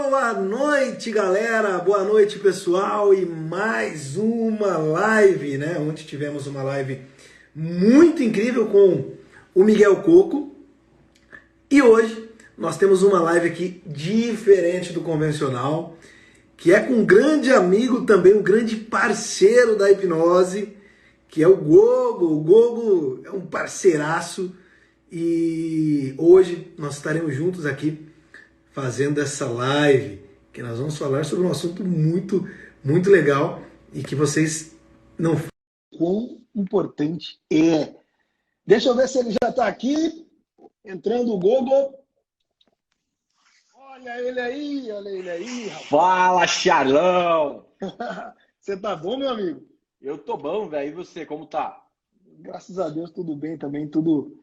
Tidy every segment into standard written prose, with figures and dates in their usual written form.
Boa noite, galera! Boa noite, pessoal! E mais uma live, né? Ontem tivemos uma live muito incrível com o Miguel Coco. E hoje nós temos uma live aqui diferente do convencional, que é com um grande amigo também, um grande parceiro da hipnose, que é o Gogo. O Gogo é um parceiraço e hoje nós estaremos juntos aqui fazendo essa live, que nós vamos falar sobre um assunto muito legal e que vocês não... Quão importante é. Deixa eu ver se ele já está aqui. Entrando o Gogo. Olha ele aí, rapaz. Fala, Charlão! Você tá bom, meu amigo? Eu tô bom, velho. E você, como tá? Graças a Deus, tudo bem também, tudo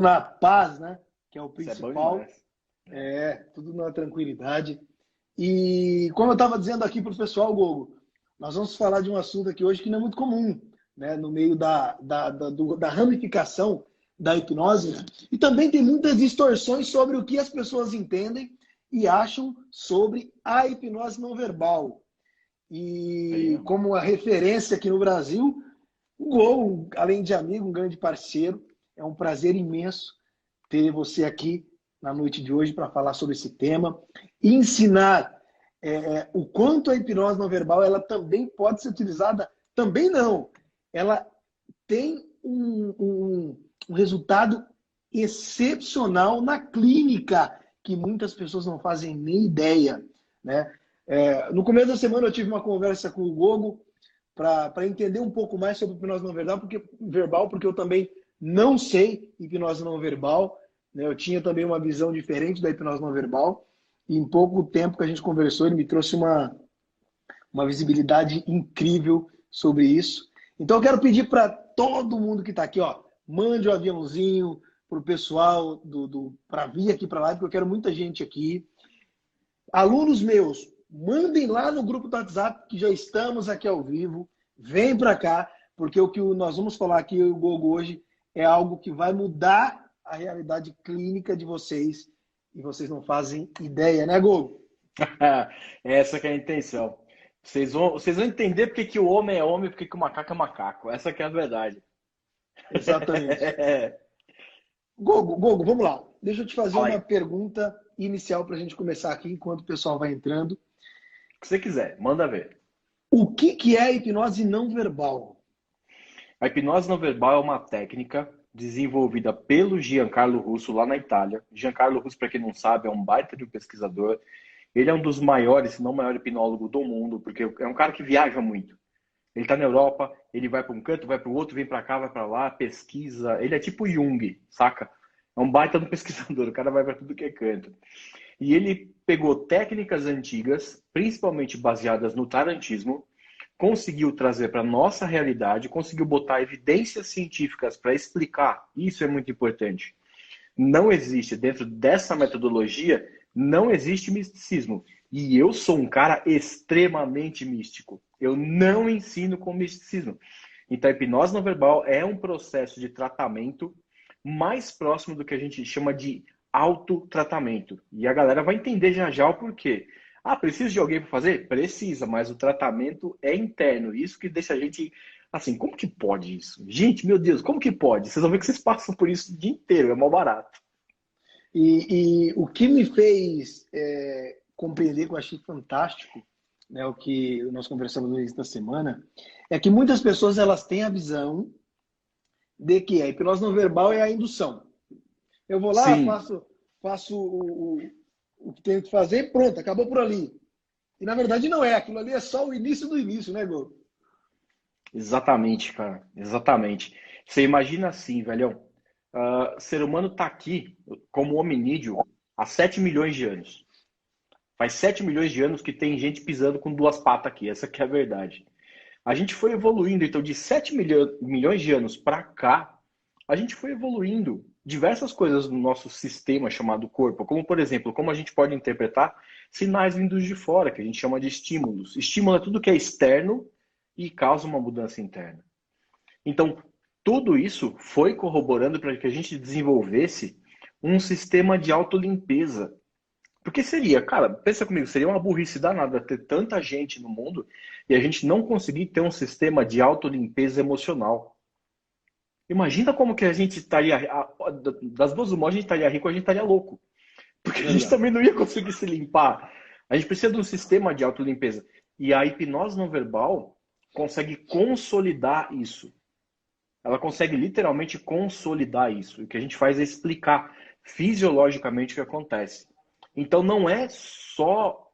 na paz, né? Que é o Isso é bom principal. demais. Tudo na tranquilidade. E como eu estava dizendo aqui para o pessoal, Gogo, nós vamos falar de um assunto aqui hoje que não é muito comum, né? No meio da ramificação da hipnose, né? E também tem muitas distorções sobre o que as pessoas entendem e acham sobre a hipnose não verbal. E como a referência aqui no Brasil, o Gogo, além de amigo, um grande parceiro, é um prazer imenso ter você aqui na noite de hoje para falar sobre esse tema e ensinar o quanto a hipnose não verbal ela também pode ser utilizada, também não, ela tem um resultado excepcional na clínica que muitas pessoas não fazem nem ideia, né? No começo da semana eu tive uma conversa com o Gogo para entender um pouco mais sobre hipnose não verbal, porque eu também não sei hipnose não verbal. Eu tinha também uma visão diferente da hipnose não verbal e em pouco tempo que a gente conversou, ele me trouxe uma visibilidade incrível sobre isso. Então eu quero pedir para todo mundo que está aqui, ó, mande o aviãozinho para o pessoal para vir aqui para lá, porque eu quero muita gente aqui. Alunos meus, mandem lá no grupo do WhatsApp que já estamos aqui ao vivo. Vem para cá, porque o que nós vamos falar aqui, o Gogo, hoje, é algo que vai mudar a realidade clínica de vocês e vocês não fazem ideia, né, Gogo? Essa que é a intenção. Vocês vão entender porque que o homem é homem e porque que o macaco é macaco. Essa que é a verdade. Exatamente. Gogo, vamos lá. Deixa eu te fazer uma pergunta inicial para a gente começar aqui, enquanto o pessoal vai entrando. O que você quiser, manda ver. O que é a hipnose não verbal? A hipnose não verbal é uma técnica desenvolvida pelo Giancarlo Russo lá na Itália. Giancarlo Russo, para quem não sabe, é um baita de um pesquisador. Ele é um dos maiores, se não o maior hipnólogo do mundo, porque é um cara que viaja muito. Ele está na Europa, ele vai para um canto, vai para o outro, vem para cá, vai para lá, pesquisa. Ele é tipo Jung, saca? É um baita de um pesquisador, o cara vai para tudo que é canto. E ele pegou técnicas antigas, principalmente baseadas no tarantismo, conseguiu trazer para a nossa realidade, conseguiu botar evidências científicas para explicar. Isso é muito importante. Não existe, dentro dessa metodologia, não existe misticismo. E eu sou um cara extremamente místico. Eu não ensino com misticismo. Então, a hipnose não verbal é um processo de tratamento mais próximo do que a gente chama de autotratamento. E a galera vai entender já já o porquê. Ah, precisa de alguém para fazer? Precisa, mas o tratamento é interno. Isso que deixa a gente assim, como que pode isso? Gente, meu Deus, como que pode? Vocês vão ver que vocês passam por isso o dia inteiro, é mal barato. E o que me fez compreender, que eu achei fantástico, né, o que nós conversamos no início da semana, é que muitas pessoas elas têm a visão de que a hipnose não verbal é a indução. Eu vou lá, faço o que tenho que fazer e pronto, acabou por ali. E na verdade não é, aquilo ali é só o início do início, né, Gol? Exatamente, cara, exatamente. Você imagina assim, velhão, ser humano tá aqui como hominídeo há 7 milhões de anos. Faz 7 milhões de anos que tem gente pisando com duas patas aqui, essa que é a verdade. A gente foi evoluindo, então, de 7 milhões de anos para cá, a gente foi evoluindo diversas coisas no nosso sistema chamado corpo, como, por exemplo, como a gente pode interpretar sinais vindos de fora, que a gente chama de estímulos. Estímulo é tudo que é externo e causa uma mudança interna. Então, tudo isso foi corroborando para que a gente desenvolvesse um sistema de autolimpeza. Porque seria, cara, pensa comigo, seria uma burrice danada ter tanta gente no mundo e a gente não conseguir ter um sistema de autolimpeza emocional. Imagina como que a gente estaria, das duas uma, a gente estaria rico, a gente estaria louco. Porque a gente Verdade. também não ia conseguir se limpar. A gente precisa de um sistema de autolimpeza. E a hipnose não verbal consegue consolidar isso. Ela consegue literalmente consolidar isso. O que a gente faz é explicar fisiologicamente o que acontece. Então não é só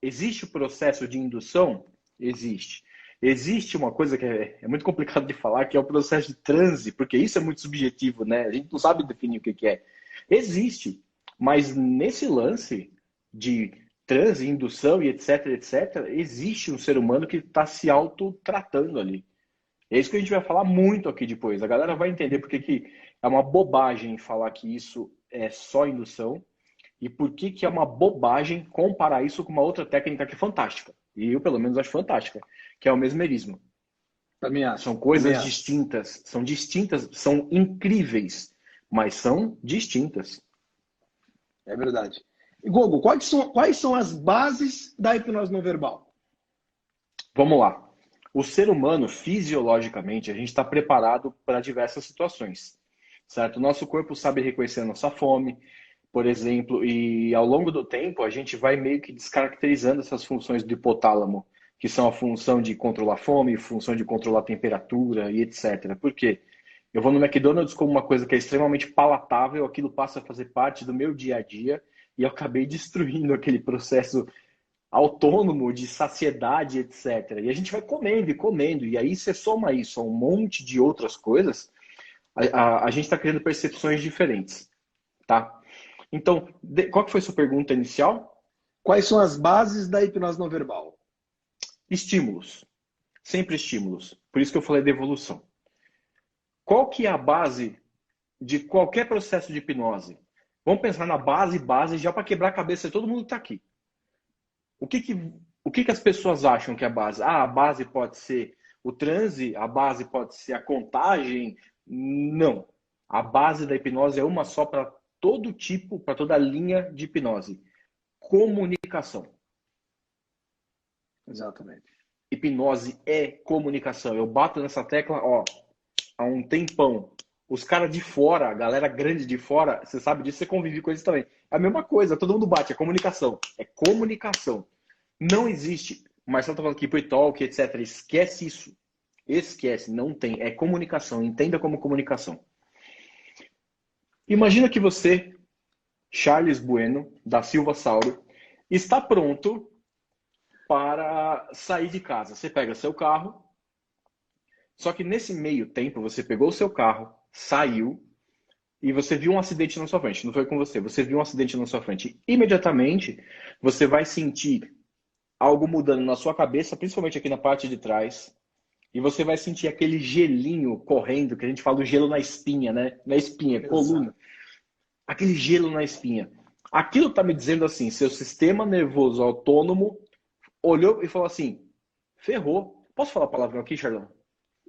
existe o processo de indução? Existe. Existe uma coisa que é muito complicado de falar, que é o processo de transe, porque isso é muito subjetivo, né? A gente não sabe definir o que é. Existe, mas nesse lance de transe, indução e etc, etc, existe um ser humano que está se autotratando ali. É isso que a gente vai falar muito aqui depois. A galera vai entender porque que é uma bobagem falar que isso é só indução e por que que é uma bobagem comparar isso com uma outra técnica que é fantástica. E eu, pelo menos, acho fantástica, que é o mesmerismo. Também acho. São Também coisas acho. distintas, são incríveis, mas são distintas. É verdade. E, Gogo, quais são as bases da hipnose não verbal? Vamos lá. O ser humano, fisiologicamente, a gente está preparado para diversas situações, certo? O nosso corpo sabe reconhecer a nossa fome, por exemplo, e ao longo do tempo a gente vai meio que descaracterizando essas funções do hipotálamo, que são a função de controlar a fome, função de controlar a temperatura e etc. Por quê? Eu vou no McDonald's como uma coisa que é extremamente palatável, aquilo passa a fazer parte do meu dia a dia e eu acabei destruindo aquele processo autônomo de saciedade, etc. E a gente vai comendo e comendo, e aí você soma isso a um monte de outras coisas, a gente está criando percepções diferentes, tá? Então, qual que foi a sua pergunta inicial? Quais são as bases da hipnose não verbal? Estímulos. Sempre estímulos. Por isso que eu falei de evolução. Qual que é a base de qualquer processo de hipnose? Vamos pensar na base, já para quebrar a cabeça de todo mundo que está aqui. O que que, o que que as pessoas acham que é a base? Ah, a base pode ser o transe, a base pode ser a contagem. Não. A base da hipnose é uma só para todo tipo, para toda linha de hipnose. Comunicação. Exatamente. Hipnose é comunicação. Eu bato nessa tecla, ó, há um tempão. Os caras de fora, a galera grande de fora, você sabe disso, você convive com eles também. É a mesma coisa, todo mundo bate, é comunicação. É comunicação. Não existe. O Marcelo tá falando aqui, pre-talk, etc. Esquece isso. Esquece, não tem. É comunicação. Entenda como comunicação. Imagina que você, Charles Bueno, da Silva Sauro, está pronto para sair de casa. Você pega seu carro, só que nesse meio tempo você pegou o seu carro, saiu e você viu um acidente na sua frente. Não foi com você, você viu um acidente na sua frente. Imediatamente você vai sentir algo mudando na sua cabeça, principalmente aqui na parte de trás, e você vai sentir aquele gelinho correndo, que a gente fala o gelo na espinha, né? Na espinha, coluna. Exato. Aquele gelo na espinha. Aquilo está me dizendo assim, seu sistema nervoso autônomo olhou e falou assim, ferrou. Posso falar a palavra aqui, Charlão?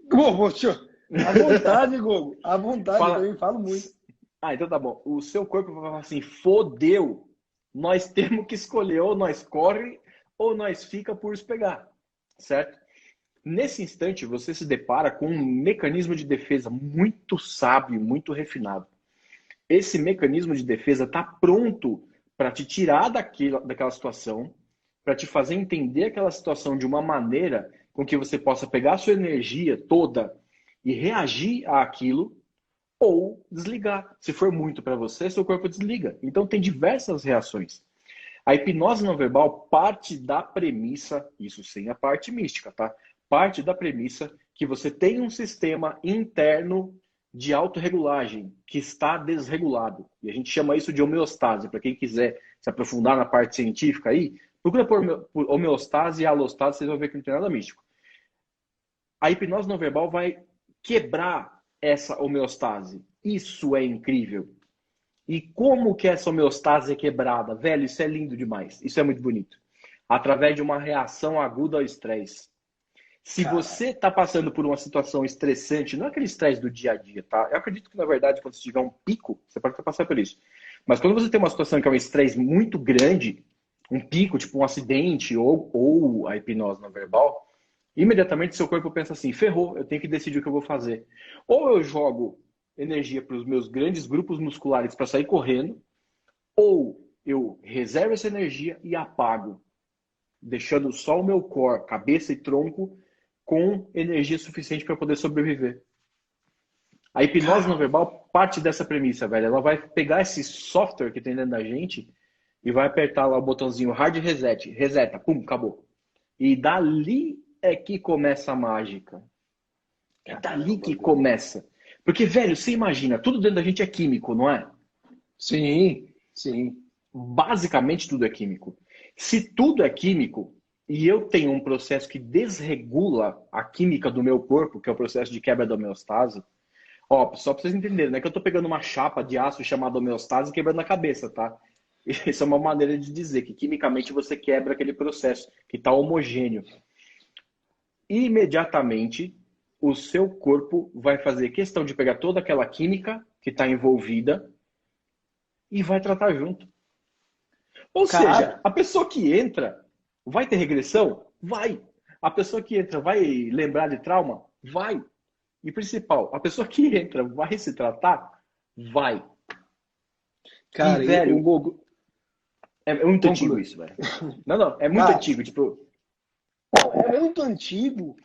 Gogo, à vontade, Gogo. À vontade, eu Fala. também falo muito. Ah, então tá bom. O seu corpo vai falar assim, fodeu. Nós temos que escolher, ou nós corre, ou nós fica por se pegar. Certo? Nesse instante, você se depara com um mecanismo de defesa muito sábio, muito refinado. Esse mecanismo de defesa está pronto para te tirar daquela situação, para te fazer entender aquela situação de uma maneira com que você possa pegar a sua energia toda e reagir àquilo ou desligar. Se for muito para você, seu corpo desliga. Então tem diversas reações. A hipnose não verbal parte da premissa, isso sem a parte mística, tá? Parte da premissa que você tem um sistema interno de autorregulagem que está desregulado. E a gente chama isso de homeostase. Para quem quiser se aprofundar na parte científica aí, procura por homeostase e alostase, vocês vão ver que não tem nada místico. A hipnose não verbal vai quebrar essa homeostase. Isso é incrível. E como que essa homeostase é quebrada? Velho, isso é lindo demais. Isso é muito bonito. Através de uma reação aguda ao estresse. Se Caralho. você está passando por uma situação estressante, não é aquele estresse do dia a dia, tá? Eu acredito que, na verdade, quando você tiver um pico, você pode passar por isso. Mas quando você tem uma situação que é um estresse muito grande, um pico, tipo um acidente ou a hipnose não verbal, imediatamente seu corpo pensa assim, ferrou, eu tenho que decidir o que eu vou fazer. Ou eu jogo energia para os meus grandes grupos musculares para sair correndo, ou eu reservo essa energia e apago, deixando só o meu core, cabeça e tronco, com energia suficiente para poder sobreviver. A hipnose não verbal parte dessa premissa, velho. Ela vai pegar esse software que tem dentro da gente e vai apertar lá o botãozinho hard reset, reseta, pum, acabou. E dali é que começa a mágica. É dali que começa. Porque, velho, você imagina, tudo dentro da gente é químico, não é? Sim, sim. Basicamente tudo é químico. Se tudo é químico e eu tenho um processo que desregula a química do meu corpo, que é o processo de quebra da homeostase, ó, só pra vocês entenderem, não é que eu tô pegando uma chapa de aço chamada homeostase e quebrando a cabeça, tá? Isso é uma maneira de dizer que quimicamente você quebra aquele processo que está homogêneo. Imediatamente, o seu corpo vai fazer questão de pegar toda aquela química que está envolvida e vai tratar junto. Ou seja, Cara, a pessoa que entra vai ter regressão? Vai. A pessoa que entra vai lembrar de trauma? Vai. E principal, a pessoa que entra vai se tratar? Vai. E, cara, o velho, Gogo é muito antigo conclui. isso, velho. Não, não, é muito Cara, antigo. Tipo, é muito antigo,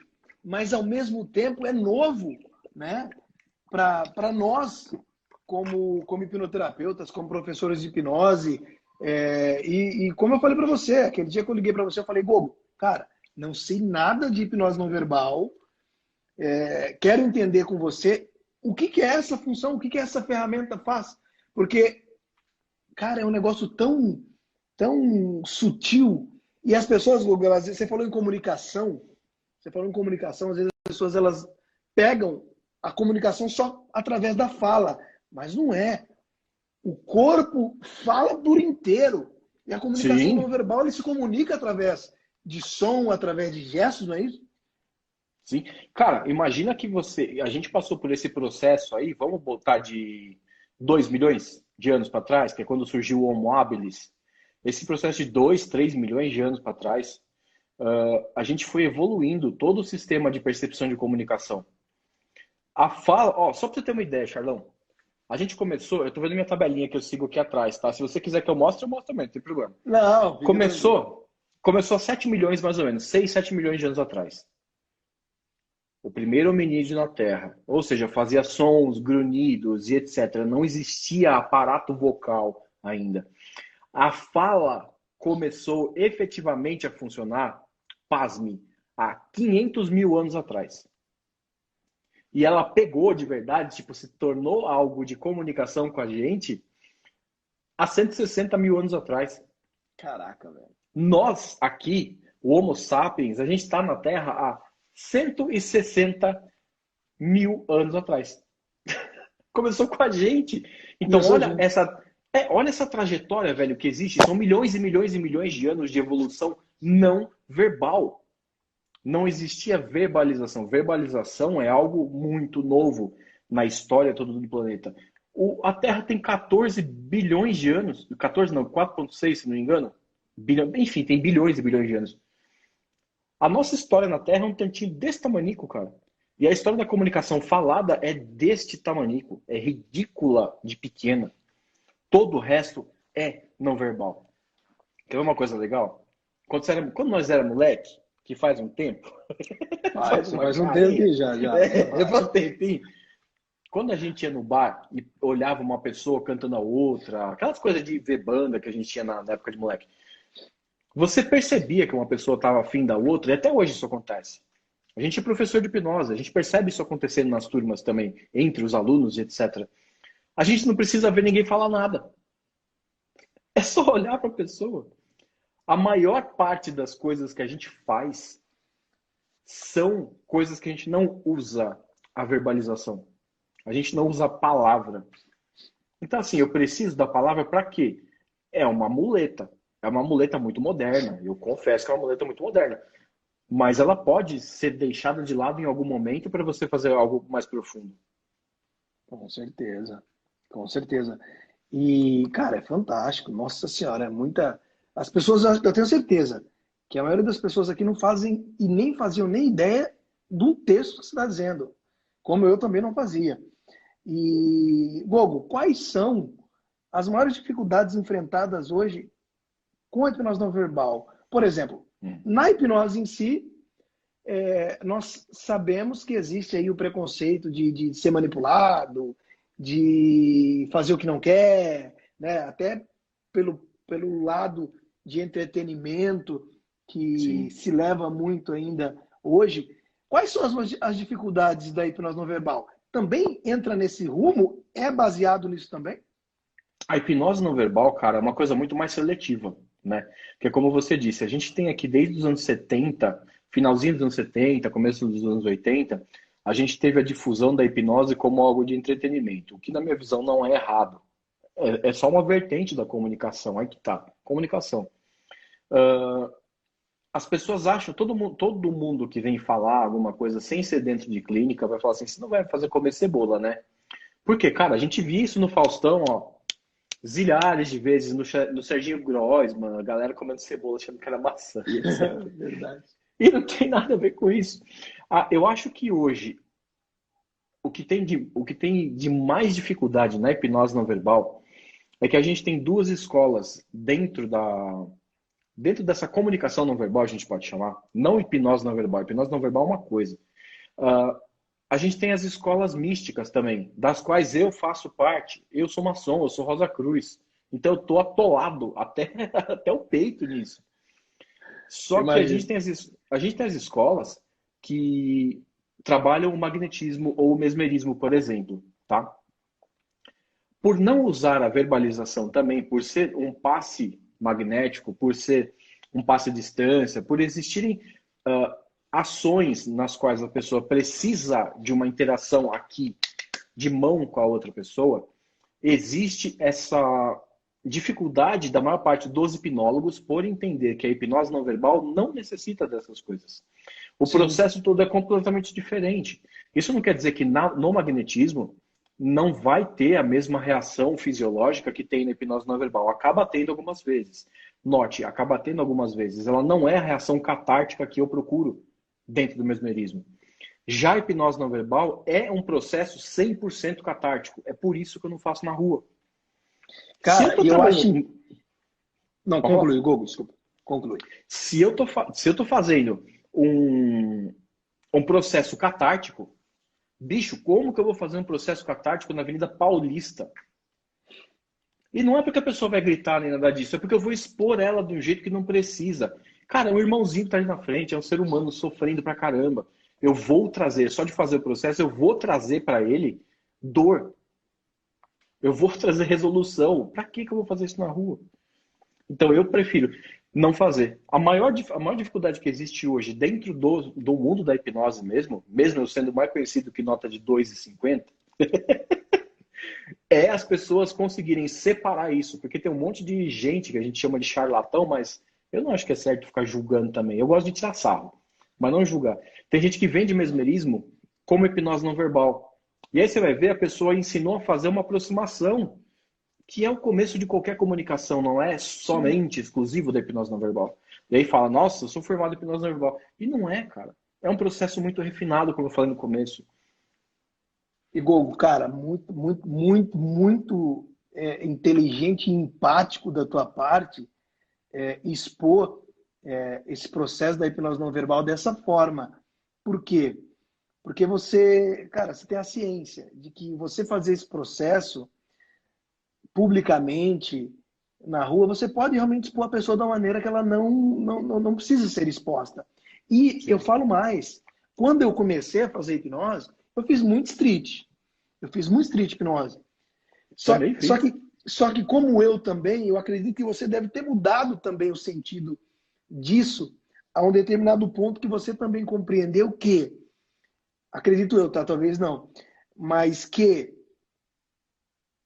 mas ao mesmo tempo é novo, né? Para nós, como hipnoterapeutas, como professores de hipnose, e como eu falei para você, aquele dia que eu liguei para você, eu falei, Gogo, cara, não sei nada de hipnose não verbal, quero entender com você o que, que é essa função, o que, que essa ferramenta faz, porque, cara, é um negócio tão sutil, e as pessoas, Gogo, você falou em comunicação, às vezes as pessoas elas pegam a comunicação só através da fala, mas não é. O corpo fala por inteiro. E a comunicação não sim, verbal ele se comunica através de som, através de gestos, não é isso? sim. Cara, imagina que a gente passou por esse processo aí, vamos botar de 2 milhões de anos para trás, que é quando surgiu o Homo habilis. Esse processo de 2, 3 milhões de anos para trás, a gente foi evoluindo todo o sistema de percepção de comunicação. A fala, ó, só para você ter uma ideia, Charlão. A gente começou, eu tô vendo minha tabelinha que eu sigo aqui atrás, tá? Se você quiser que eu mostre também, não tem problema. Não, fica tranquilo. Começou há 7 milhões mais ou menos, 6, 7 milhões de anos atrás. O primeiro hominídeo na Terra. Ou seja, fazia sons, grunhidos e etc. Não existia aparato vocal ainda. A fala começou efetivamente a funcionar, pasme, há 500 mil anos atrás. E ela pegou de verdade, tipo, se tornou algo de comunicação com a gente há 160 mil anos atrás. Caraca, velho. Nós aqui, o Homo sapiens, a gente está na Terra há 160 mil anos atrás. Começou com a gente. Então, Começou junto. olha essa trajetória, velho, que existe. São milhões e milhões e milhões de anos de evolução não verbal. Não existia verbalização. Verbalização é algo muito novo na história toda do planeta. A Terra tem 14 bilhões de anos. 14 não, 4,6, se não me engano. Enfim, tem bilhões e bilhões de anos. A nossa história na Terra é um tantinho desse tamanico, cara. E a história da comunicação falada é deste tamanico. É ridícula de pequena. Todo o resto é não verbal. Quer ver uma coisa legal? Quando nós éramos moleque, que faz um tempo, Faz um tempinho já. faz um tempinho. Quando a gente ia no bar e olhava uma pessoa cantando a outra, aquelas coisas de ver banda que a gente tinha na época de moleque, você percebia que uma pessoa estava afim da outra, e até hoje isso acontece. A gente é professor de hipnose, a gente percebe isso acontecendo nas turmas também, entre os alunos e etc. A gente não precisa ver ninguém falar nada. É só olhar para a pessoa. A maior parte das coisas que a gente faz são coisas que a gente não usa a verbalização. A gente não usa a palavra. Então, assim, eu preciso da palavra para quê? É uma muleta. É uma muleta muito moderna. Eu confesso que é uma muleta muito moderna. Mas ela pode ser deixada de lado em algum momento para você fazer algo mais profundo. Com certeza. Com certeza. E, cara, é fantástico. Nossa Senhora, é muita. As pessoas, eu tenho certeza que a maioria das pessoas aqui não fazem e nem faziam nem ideia do texto que você está dizendo, como eu também não fazia. E, Gogo, quais são as maiores dificuldades enfrentadas hoje com a hipnose não verbal? Por exemplo, Hum. na hipnose em si, nós sabemos que existe aí o preconceito de ser manipulado, de fazer o que não quer, né? Até pelo lado de entretenimento que Sim. se leva muito ainda hoje. Quais são as dificuldades da hipnose não verbal? Também entra nesse rumo? É baseado nisso também? A hipnose não verbal, cara, é uma coisa muito mais seletiva, né? Porque como você disse, a gente tem aqui desde os anos 70, finalzinho dos anos 70, começo dos anos 80, a gente teve a difusão da hipnose como algo de entretenimento, o que na minha visão não é errado. É só uma vertente da comunicação, aí que tá. Comunicação. As pessoas acham, todo mundo que vem falar alguma coisa sem ser dentro de clínica vai falar assim, você não vai fazer comer cebola, né? Porque, cara, a gente viu isso no Faustão, ó, zilhares de vezes no Serginho Groisman, a galera comendo cebola achando que era maçã e etc. Verdade. E não tem nada a ver com isso. Eu acho que hoje o que tem de mais dificuldade na hipnose não verbal é que a gente tem duas escolas dentro dessa comunicação não verbal, a gente pode chamar, não hipnose não verbal. Hipnose não verbal é uma coisa. Uh, a gente tem as escolas místicas também, das quais eu faço parte. Eu sou maçom, eu sou Rosa Cruz. Então eu tô atolado até, até o peito nisso. Só que Imagina. a gente tem as escolas que trabalham o magnetismo ou o mesmerismo, por exemplo, tá? Por não usar a verbalização também, por ser um passe magnético, por ser um passe à distância, por existirem uh, ações nas quais a pessoa precisa de uma interação aqui de mão com a outra pessoa, existe essa dificuldade da maior parte dos hipnólogos por entender que a hipnose não verbal não necessita dessas coisas. O Sim. processo todo é completamente diferente. Isso não quer dizer que no magnetismo não vai ter a mesma reação fisiológica que tem na hipnose não verbal. Acaba tendo algumas vezes. Note, acaba tendo algumas vezes. Ela não é a reação catártica que eu procuro dentro do mesmerismo. Já a hipnose não verbal é um processo 100% catártico. É por isso que eu não faço na rua. Se eu Cara, tô e eu acho. trabalhando. Não, Pode falar. conclui, Gogo, desculpa. Conclui. Se eu tô fazendo um processo catártico, bicho, como que eu vou fazer um processo catártico na Avenida Paulista? E não é porque a pessoa vai gritar nem nada disso, é porque eu vou expor ela de um jeito que não precisa. Cara, é um irmãozinho que tá ali na frente, é um ser humano sofrendo pra caramba. Eu vou trazer, só de fazer o processo, eu vou trazer para ele dor. Eu vou trazer resolução. Pra que eu vou fazer isso na rua? Então eu prefiro não fazer. A maior dificuldade que existe hoje dentro do mundo da hipnose mesmo eu sendo mais conhecido que nota de 2,50, é as pessoas conseguirem separar isso. Porque tem um monte de gente que a gente chama de charlatão, mas eu não acho que é certo ficar julgando também. Eu gosto de tirar sarro, mas não julgar. Tem gente que vende mesmerismo como hipnose não verbal. E aí você vai ver, a pessoa ensinou a fazer uma aproximação que é o começo de qualquer comunicação, não é Sim. somente exclusivo da hipnose não verbal. E aí fala, nossa, eu sou formado em hipnose não verbal. E não é, cara. É um processo muito refinado, como eu falei no começo. E Gogo, cara, muito, muito, muito, muito inteligente e empático da tua parte expor esse processo da hipnose não verbal dessa forma. Por quê? Porque você, cara, você tem a ciência de que você fazer esse processo publicamente, na rua, você pode realmente expor a pessoa de uma maneira que ela não precisa ser exposta. E eu Sim. falo mais, quando eu comecei a fazer hipnose, eu fiz muito street. Eu fiz muito street hipnose. Só, Também só, fiz. que, só que como eu também, eu acredito que você deve ter mudado também o sentido disso a um determinado ponto que você também compreendeu que, acredito eu, tá? Talvez não, mas que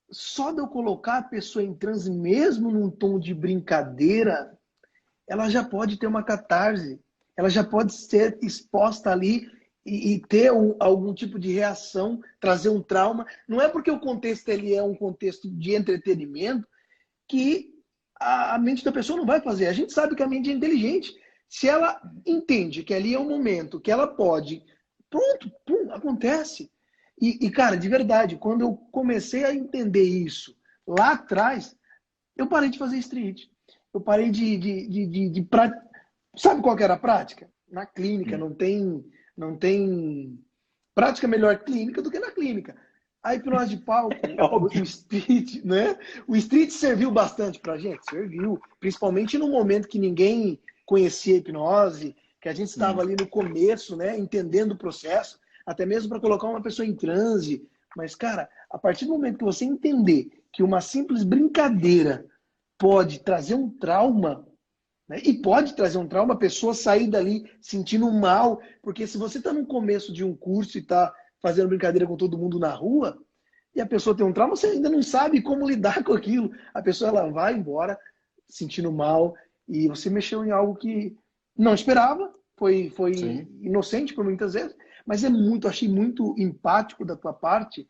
só de eu colocar a pessoa em transe, mesmo num tom de brincadeira, ela já pode ter uma catarse, ela já pode ser exposta ali e ter algum tipo de reação, trazer um trauma. Não é porque o contexto ele é um contexto de entretenimento que a mente da pessoa não vai fazer. A gente sabe que a mente é inteligente. Se ela entende que ali é um momento que ela pode, pronto, pum, acontece. Cara, de verdade, quando eu comecei a entender isso lá atrás, eu parei de fazer street. Eu parei Sabe qual que era a prática? Na clínica, Hum. não tem prática melhor clínica do que na clínica. A hipnose de palco, É o óbvio. street, né? O street serviu bastante pra gente, serviu. Principalmente no momento que ninguém conhecia a hipnose, que a gente estava Hum. ali no começo, né? Entendendo o processo, até mesmo para colocar uma pessoa em transe. Mas, cara, a partir do momento que você entender que uma simples brincadeira pode trazer um trauma, né? E pode trazer um trauma, a pessoa sair dali sentindo mal, porque se você está no começo de um curso e está fazendo brincadeira com todo mundo na rua, e a pessoa tem um trauma, você ainda não sabe como lidar com aquilo. A pessoa ela vai embora sentindo mal, e você mexeu em algo que não esperava, foi Sim. inocente por muitas vezes, mas achei muito empático da tua parte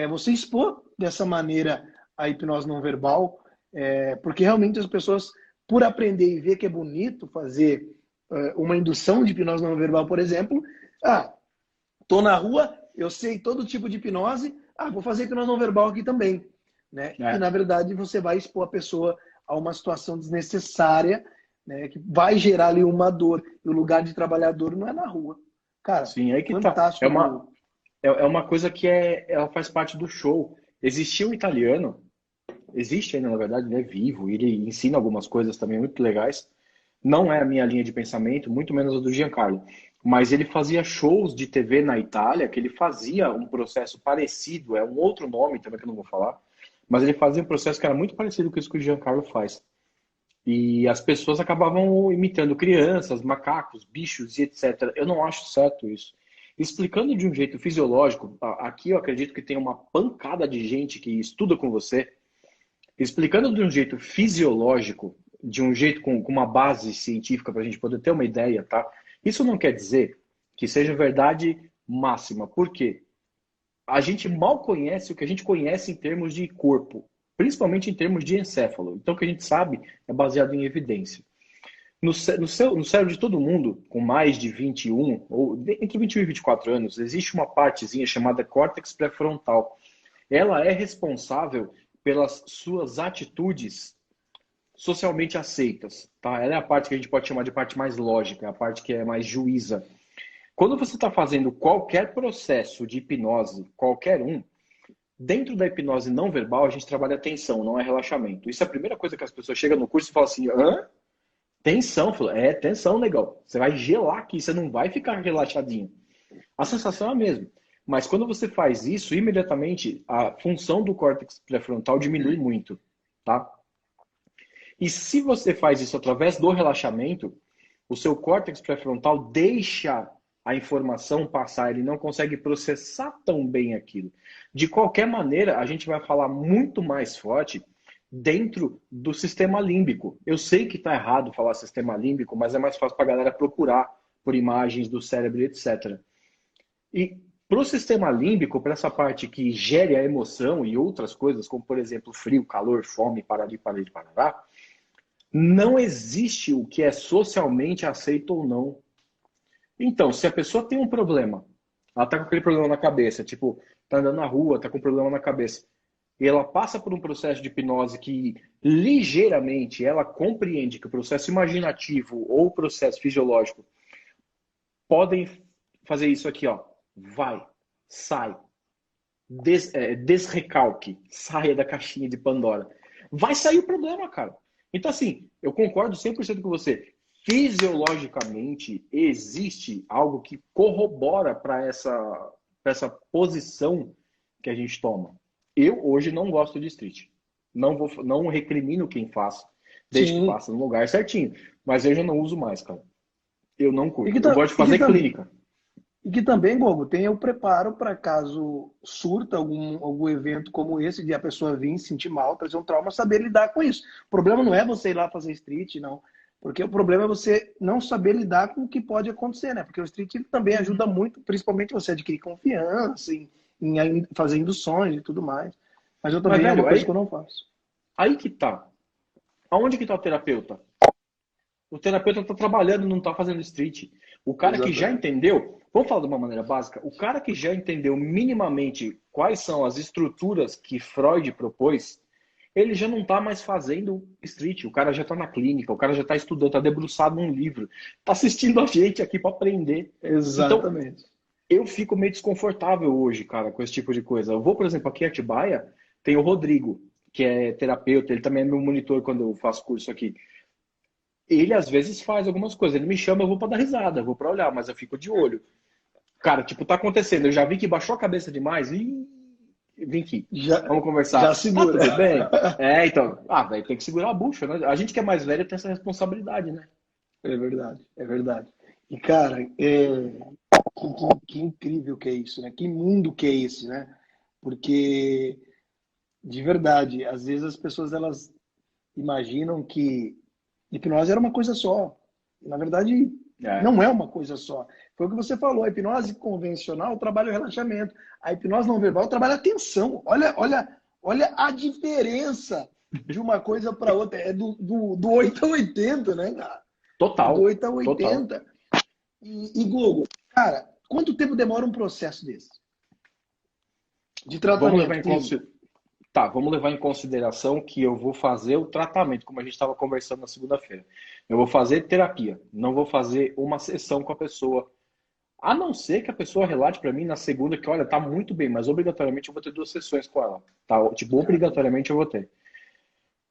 você expor dessa maneira a hipnose não verbal, porque realmente as pessoas, por aprender e ver que é bonito fazer uma indução de hipnose não verbal, por exemplo, tô na rua, eu sei todo tipo de hipnose, vou fazer hipnose não verbal aqui também, né? E É. na verdade você vai expor a pessoa a uma situação desnecessária, né? Que vai gerar ali uma dor. E o lugar de trabalhador não é na rua. Cara, Sim, aí que tá. fantástico, Gu. É uma coisa que ela faz parte do show. Existia um italiano, existe ainda, na verdade, ele é vivo, ele ensina algumas coisas também muito legais. Não é a minha linha de pensamento, muito menos a do Giancarlo. Mas ele fazia shows de TV na Itália, que ele fazia um processo parecido, é um outro nome também que eu não vou falar, mas ele fazia um processo que era muito parecido com isso que o Giancarlo faz. E as pessoas acabavam imitando crianças, macacos, bichos e etc. Eu não acho certo isso. Explicando de um jeito fisiológico, aqui eu acredito que tem uma pancada de gente que estuda com você, explicando de um jeito fisiológico, de um jeito com uma base científica para a gente poder ter uma ideia, tá? Isso não quer dizer que seja verdade máxima. Por quê? A gente mal conhece o que a gente conhece em termos de corpo, principalmente em termos de encéfalo. Então, o que a gente sabe é baseado em evidência. No cérebro de todo mundo, com mais de 21, ou entre 21 e 24 anos, existe uma partezinha chamada córtex pré-frontal. Ela é responsável pelas suas atitudes socialmente aceitas, tá? Ela é a parte que a gente pode chamar de parte mais lógica, a parte que é mais juíza. Quando você está fazendo qualquer processo de hipnose, qualquer um, dentro da hipnose não verbal, a gente trabalha tensão, não é relaxamento. Isso é a primeira coisa que as pessoas chegam no curso e falam assim: hã? Tensão? Falo, tensão, legal. Você vai gelar aqui, você não vai ficar relaxadinho. A sensação é a mesma. Mas quando você faz isso, imediatamente a função do córtex pré-frontal diminui muito, tá? E se você faz isso através do relaxamento, o seu córtex pré-frontal deixa a informação passar, ele não consegue processar tão bem aquilo. De qualquer maneira, a gente vai falar muito mais forte dentro do sistema límbico. Eu sei que está errado falar sistema límbico, mas é mais fácil para a galera procurar por imagens do cérebro, etc. E para o sistema límbico, para essa parte que gere a emoção e outras coisas, como por exemplo frio, calor, fome, parari, parari, parará, não existe o que é socialmente aceito ou não. Então, se a pessoa tem um problema, ela tá com aquele problema na cabeça, tipo, tá andando na rua, tá com um problema na cabeça, e ela passa por um processo de hipnose que ligeiramente ela compreende que o processo imaginativo ou o processo fisiológico podem fazer isso aqui, ó. Vai, sai, desrecalque, saia da caixinha de Pandora. Vai sair o problema, cara. Então, assim, eu concordo 100% com você. Fisiologicamente, existe algo que corrobora para essa posição que a gente toma. Eu, hoje, não gosto de street. Não recrimino quem faz, desde que Sim. faça no lugar certinho. Mas eu já não uso mais, cara. Eu não E que, curto. Eu ta- gosto de e que, fazer tam- clínica. e que também, Gogo, tem o preparo para caso surta algum evento como esse, de a pessoa vir sentir mal, trazer um trauma, saber lidar com isso. O problema não é você ir lá fazer street, não. Porque o problema é você não saber lidar com o que pode acontecer, né? Porque o street ele também ajuda muito, principalmente você adquirir confiança em fazer induções e tudo mais. Mas eu Mas, também é uma velho, coisa que eu não faço. aí que tá. Aonde que tá o terapeuta? O terapeuta está trabalhando, não está fazendo street. O cara que já Exatamente. entendeu, vamos falar de uma maneira básica, o cara que já entendeu minimamente quais são as estruturas que Freud propôs, ele já não está mais fazendo street. O cara já está na clínica, o cara já está estudando, está debruçado num livro, está assistindo a gente aqui para aprender. Então, Exatamente. eu fico meio desconfortável hoje, cara, com esse tipo de coisa. Eu vou, por exemplo, aqui em Atibaia, tem o Rodrigo, que é terapeuta, ele também é meu monitor quando eu faço curso aqui. Ele às vezes faz algumas coisas. Ele me chama, eu vou pra dar risada, eu vou pra olhar, mas eu fico de olho. Cara, tipo, tá acontecendo. Eu já vi que baixou a cabeça demais e vim aqui. Já, Vamos já conversar. Tá segura. tudo bem? É, então. Ah, daí tem que segurar a bucha, né? A gente que é mais velho tem essa responsabilidade, né? É verdade, é verdade. E, cara, que incrível que é isso, né? Que mundo que é esse, né? Porque, de verdade, às vezes as pessoas elas imaginam que hipnose era uma coisa só. E, na verdade, É. não é uma coisa só. Foi o que você falou, a hipnose convencional trabalha o relaxamento. A hipnose não verbal trabalha a atenção. Olha a diferença de uma coisa para outra. É do 8 a 80, né, cara? É do Total, 8 a total. 80. E Google, cara, quanto tempo demora um processo desse? De Vamos levar tratamento em clínico? Tá, vamos levar em consideração que eu vou fazer o tratamento, como a gente estava conversando na segunda-feira. Eu vou fazer terapia, não vou fazer uma sessão com a pessoa. A não ser que a pessoa relate para mim na segunda que, olha, tá muito bem, mas obrigatoriamente eu vou ter 2 sessões com ela. Tá? Tipo, obrigatoriamente eu vou ter.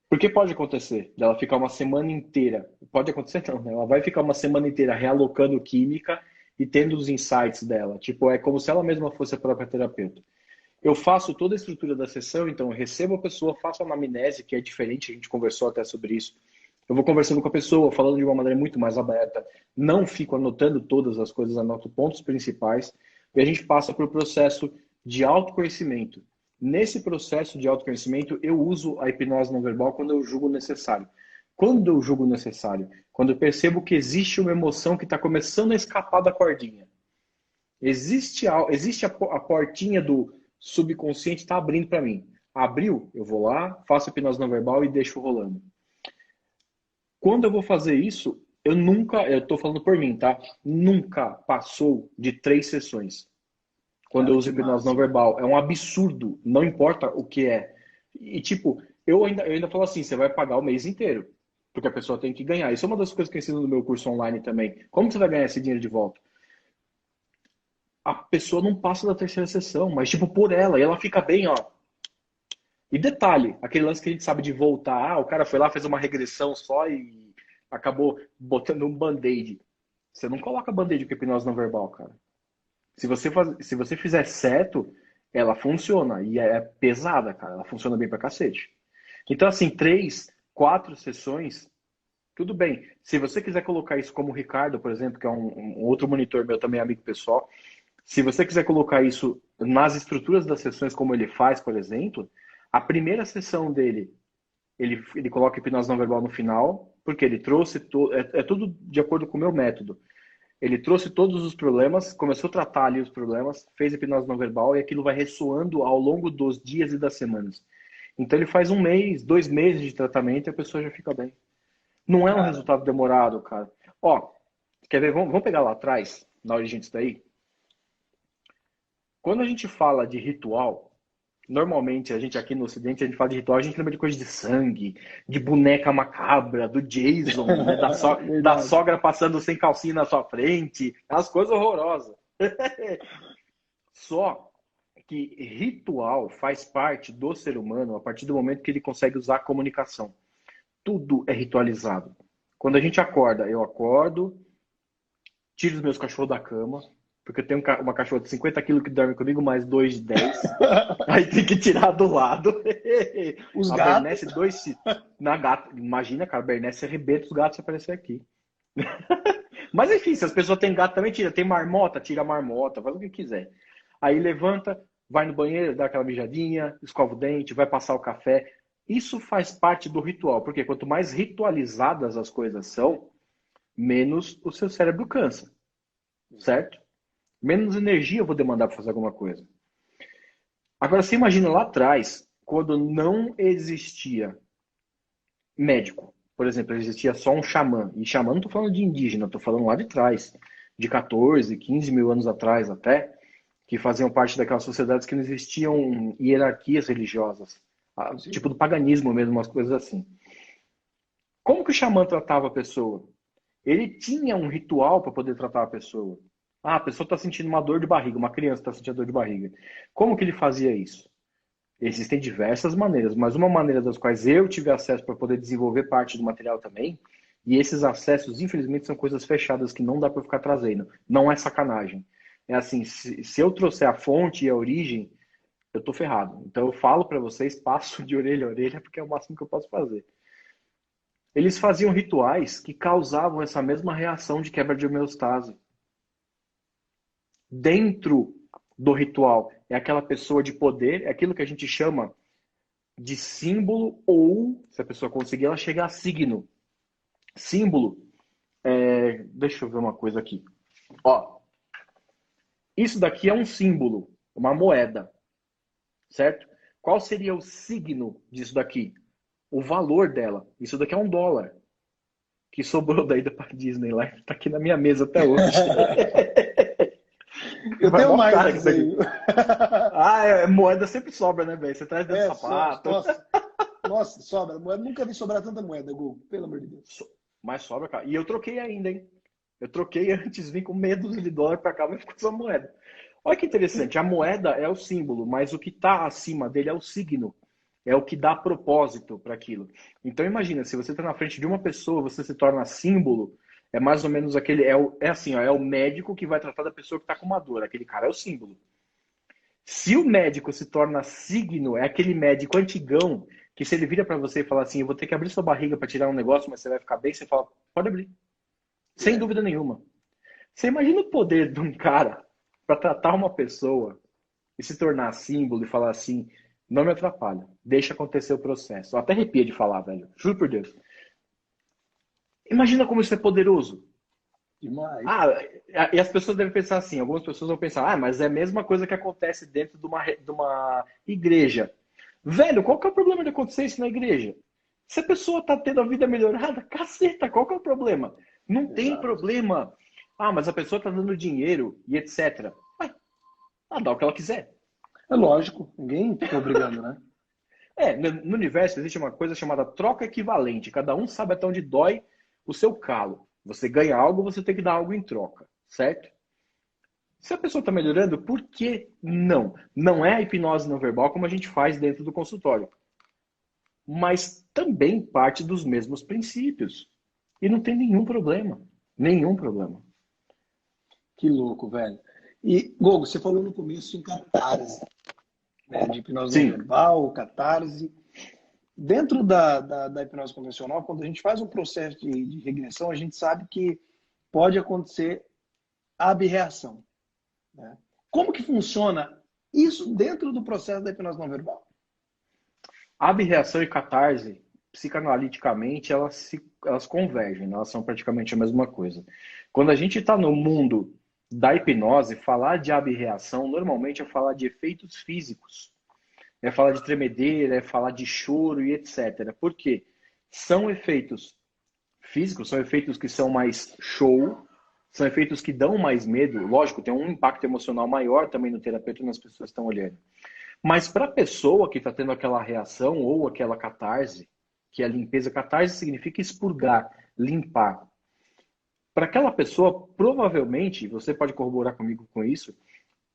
Porque pode acontecer dela ficar uma semana inteira. Pode acontecer não, né? Ela vai ficar uma semana inteira realocando química e tendo os insights dela. Tipo, é como se ela mesma fosse a própria terapeuta. Eu faço toda a estrutura da sessão, então eu recebo a pessoa, faço a anamnese, que é diferente, a gente conversou até sobre isso. Eu vou conversando com a pessoa, falando de uma maneira muito mais aberta. Não fico anotando todas as coisas, anoto pontos principais. E a gente passa para o processo de autoconhecimento. Nesse processo de autoconhecimento, eu uso a hipnose não verbal quando eu julgo necessário. Quando eu julgo necessário? Quando eu percebo que existe uma emoção que está começando a escapar da cordinha. Existe a portinha do subconsciente está abrindo para mim. Abriu, eu vou lá, faço a hipnose não verbal e deixo rolando. Quando eu vou fazer isso, eu estou falando por mim, tá? Nunca passou de 3 sessões. Quando eu Cara, uso que hipnose não massa. verbal. É um absurdo, não importa o que é. E tipo, eu ainda falo assim, você vai pagar o mês inteiro. Porque a pessoa tem que ganhar. Isso é uma das coisas que eu ensino no meu curso online também. Como você vai ganhar esse dinheiro de volta? A pessoa não passa da terceira sessão, mas tipo, por ela, e ela fica bem, ó. E detalhe, aquele lance que a gente sabe de voltar, o cara foi lá, fez uma regressão só e acabou botando um band-aid. Você não coloca band-aid com hipnose não verbal, cara. Se você fizer certo, ela funciona. E é pesada, cara. Ela funciona bem pra cacete. Então, assim, 3, 4 sessões, tudo bem. Se você quiser colocar isso como o Ricardo, por exemplo, que é um outro monitor meu, também amigo pessoal, se você quiser colocar isso nas estruturas das sessões, como ele faz, por exemplo, a primeira sessão dele, ele coloca hipnose não verbal no final, porque ele trouxe, é tudo de acordo com o meu método. Ele trouxe todos os problemas, começou a tratar ali os problemas, fez hipnose não verbal e aquilo vai ressoando ao longo dos dias e das semanas. Então ele faz 1 mês, 2 meses de tratamento e a pessoa já fica bem. Não é um Cara, resultado demorado, cara. Ó, quer ver? Vamos pegar lá atrás, na origem disso daí. Quando a gente fala de ritual, normalmente a gente aqui no Ocidente, a gente fala de ritual, a gente lembra de coisa de sangue, de boneca macabra, do Jason, né? Da verdade. sogra passando sem calcinha na sua frente, as coisas horrorosas. Só que ritual faz parte do ser humano a partir do momento que ele consegue usar a comunicação. Tudo é ritualizado. Quando a gente acorda, eu acordo, tiro os meus cachorros da cama, porque eu tenho uma cachorra de 50 quilos que dorme comigo, mais dois de 10. Aí tem que tirar do lado. Os A gatos. Bernesse, na gata. Imagina, cara, a Bernesse arrebenta os gatos se aparecer aqui. Mas enfim, se as pessoas têm gato também, tira. Tem marmota, tira a marmota, faz o que quiser. Aí levanta, vai no banheiro, dá aquela mijadinha, escova o dente, vai passar o café. Isso faz parte do ritual, porque quanto mais ritualizadas as coisas são, menos o seu cérebro cansa, certo? Menos energia eu vou demandar para fazer alguma coisa. Agora, você imagina lá atrás, quando não existia médico. Por exemplo, existia só um xamã. E xamã não estou falando de indígena, estou falando lá de trás, de 14, 15 mil anos atrás até, que faziam parte daquelas sociedades que não existiam hierarquias religiosas. Tipo do paganismo mesmo, umas coisas assim. Como que o xamã tratava a pessoa? Ele tinha um ritual para poder tratar a pessoa. Ah, a pessoa está sentindo uma dor de barriga, uma criança está sentindo dor de barriga. Como que ele fazia isso? Existem diversas maneiras, mas uma maneira das quais eu tive acesso para poder desenvolver parte do material também, e esses acessos, infelizmente, são coisas fechadas que não dá para ficar trazendo. Não é sacanagem. É assim, se eu trouxer a fonte e a origem, eu tô ferrado. Então eu falo para vocês, passo de orelha a orelha, porque é o máximo que eu posso fazer. Eles faziam rituais que causavam essa mesma reação de quebra de homeostase. Dentro do ritual, é aquela pessoa de poder, é aquilo que a gente chama de símbolo, ou, se a pessoa conseguir, ela chega a signo. Símbolo, deixa eu ver uma coisa aqui. Ó, isso daqui é um símbolo, uma moeda, certo? Qual seria o signo disso daqui? O valor dela. Isso daqui é $1. Que sobrou da ida para Disney lá. Tá aqui na minha mesa até hoje. Eu tenho mais isso aí. Moeda sempre sobra, né, velho? Você traz dentro do sapato. Nossa, sobra. Moeda, nunca vi sobrar tanta moeda, Google. Pelo amor de Deus. Mas sobra, cara. E eu troquei ainda, hein? Eu troquei antes, vim com medo de dólar para cá, mas ficou só moeda. Olha que interessante. A moeda é o símbolo, mas o que está acima dele é o signo. É o que dá propósito para aquilo. Então imagina, se você está na frente de uma pessoa, você se torna símbolo, é mais ou menos aquele. É o médico que vai tratar da pessoa que está com uma dor. Aquele cara é o símbolo. Se o médico se torna signo, é aquele médico antigão que se ele vira para você e fala assim, eu vou ter que abrir sua barriga para tirar um negócio, mas você vai ficar bem, você fala, pode abrir. Sem dúvida nenhuma. Você imagina o poder de um cara para tratar uma pessoa e se tornar símbolo e falar assim, não me atrapalha, deixa acontecer o processo. Eu até arrepia de falar, velho. Juro por Deus. Imagina como isso é poderoso. Demais. E as pessoas devem pensar assim, algumas pessoas vão pensar, mas é a mesma coisa que acontece dentro de uma igreja. Velho, qual que é o problema de acontecer isso na igreja? Se a pessoa está tendo a vida melhorada, caceta, qual que é o problema? Não tem problema. Mas a pessoa está dando dinheiro e etc. Dá o que ela quiser. É lógico, ninguém fica obrigando, né? No universo existe uma coisa chamada troca equivalente. Cada um sabe até onde dói o seu calo. Você ganha algo, você tem que dar algo em troca, certo? Se a pessoa está melhorando, por que não? Não é a hipnose não verbal como a gente faz dentro do consultório. Mas também parte dos mesmos princípios. E não tem nenhum problema. Nenhum problema. Que louco, velho. E, Gogo, você falou no começo em catarse, né? De hipnose não verbal, catarse. Dentro da hipnose convencional, quando a gente faz um processo de regressão, a gente sabe que pode acontecer abreação, né? Como que funciona isso dentro do processo da hipnose não verbal? Abreação e catarse, psicanaliticamente, elas convergem, né? Elas são praticamente a mesma coisa. Quando a gente está no mundo da hipnose, falar de abreação normalmente é falar de efeitos físicos. É falar de tremedeira, é falar de choro e etc. Por quê? São efeitos físicos, são efeitos que são mais show, são efeitos que dão mais medo. Lógico, tem um impacto emocional maior também no terapeuta e nas pessoas que estão olhando. Mas para a pessoa que está tendo aquela reação ou aquela catarse, que é a limpeza, catarse significa expurgar, limpar. Para aquela pessoa, provavelmente, você pode corroborar comigo com isso,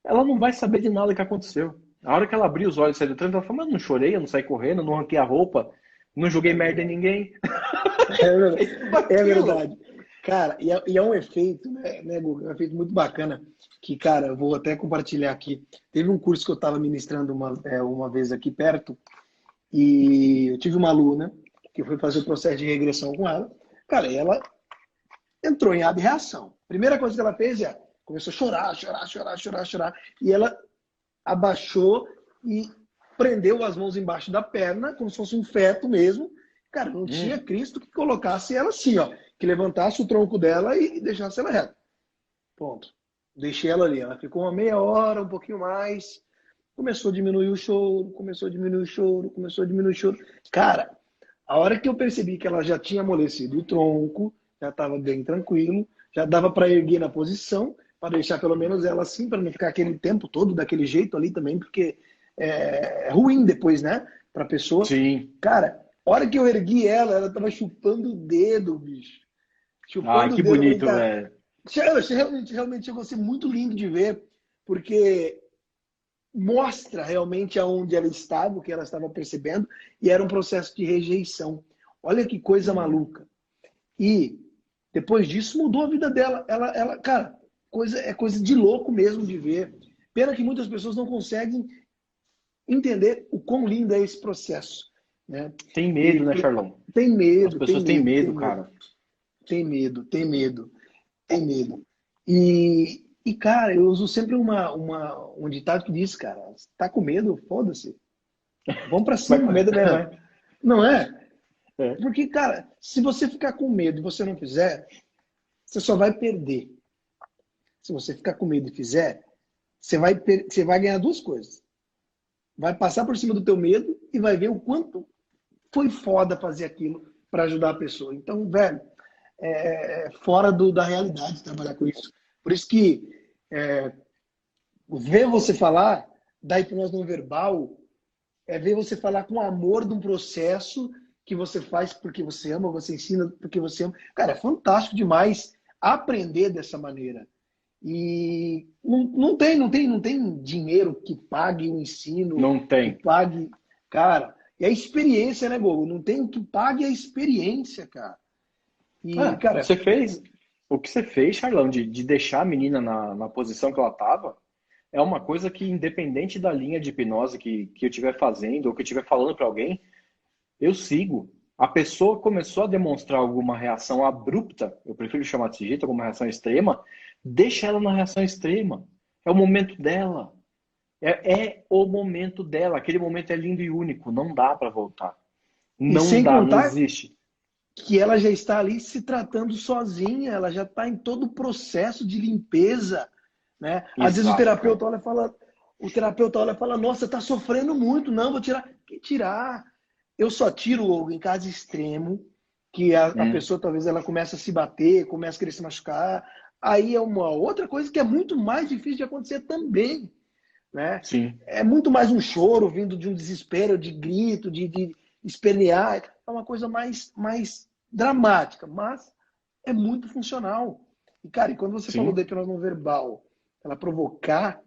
ela não vai saber de nada que aconteceu. A hora que ela abriu os olhos e saiu do trânsito, ela falou, mas não chorei, eu não saí correndo, não ranquei a roupa, não joguei merda em ninguém. É verdade. Cara, e é um efeito, né, Guga? É um efeito muito bacana, que, cara, eu vou até compartilhar aqui. Teve um curso que eu estava ministrando uma vez aqui perto, e eu tive uma aluna que foi fazer o processo de regressão com ela. Cara, e ela entrou em abreação. Primeira coisa que ela fez começou a chorar. E ela abaixou e prendeu as mãos embaixo da perna, como se fosse um feto mesmo. Cara, não tinha Cristo que colocasse ela assim, ó, que levantasse o tronco dela e deixasse ela reta. Ponto. Deixei ela ali. Ela ficou uma meia hora, um pouquinho mais. Começou a diminuir o choro, começou a diminuir o choro, começou a diminuir o choro. Cara, a hora que eu percebi que ela já tinha amolecido o tronco, já estava bem tranquilo, já dava para erguer na posição, para deixar pelo menos ela assim, para não ficar aquele tempo todo daquele jeito ali também, porque é ruim depois, né? Para a pessoa. Sim. Cara, a hora que eu ergui ela, ela estava chupando o dedo, bicho. Ai, Chupando o que dedo. bonito, Cara, velho. realmente chegou a ser muito lindo de ver, porque mostra realmente aonde ela estava, o que ela estava percebendo, e era um processo de rejeição. Olha que coisa maluca. E depois disso mudou a vida dela. Cara, é coisa de louco mesmo de ver. Pena que muitas pessoas não conseguem entender o quão lindo é esse processo, né? Tem medo, né, Charlão? Tem As medo, tem pessoas têm medo, tem medo, medo, cara. tem medo, tem medo, tem medo. Cara, eu uso sempre um ditado que diz, cara, tá com medo? Foda-se. Vamos pra Vai cima. com medo mesmo, é? Não é? É. Porque, cara, se você ficar com medo e você não fizer, você só vai perder. Se você ficar com medo e fizer, você vai ganhar duas coisas. Vai passar por cima do teu medo e vai ver o quanto foi foda fazer aquilo para ajudar a pessoa. Então, velho, fora da realidade trabalhar com isso. Por isso que ver você falar da hipnose não verbal é ver você falar com amor de um processo que você faz porque você ama, você ensina porque você ama. Cara, é fantástico demais aprender dessa maneira. E não tem dinheiro que pague o ensino, Não que tem. pague, cara. E a experiência, né, Gogo? Não tem o que pague a experiência, cara. E, cara, Você fez. O que você fez, Charlão, de deixar a menina na posição que ela estava, é uma coisa que, independente da linha de hipnose que eu estiver fazendo ou que eu estiver falando para alguém, eu sigo. A pessoa começou a demonstrar alguma reação abrupta, eu prefiro chamar desse jeito, alguma reação extrema, deixa ela na reação extrema. É o momento dela. É o momento dela. Aquele momento é lindo e único. Não dá para voltar. e Não sem dá, não contar existe. que ela já está ali se tratando sozinha, ela já está em todo o processo de limpeza, né? Às vezes Exato, cara. o terapeuta olha e fala, nossa, está sofrendo muito, não, vou tirar. Que tirar? Eu só tiro em caso extremo, que a pessoa talvez ela comece a se bater, comece a querer se machucar. Aí é uma outra coisa que é muito mais difícil de acontecer também, né? Sim, É muito mais um choro vindo de um desespero, de grito, de espernear. É uma coisa mais dramática, mas é muito funcional. E, cara, e quando você falou da sim. hipnose não verbal, ela provocar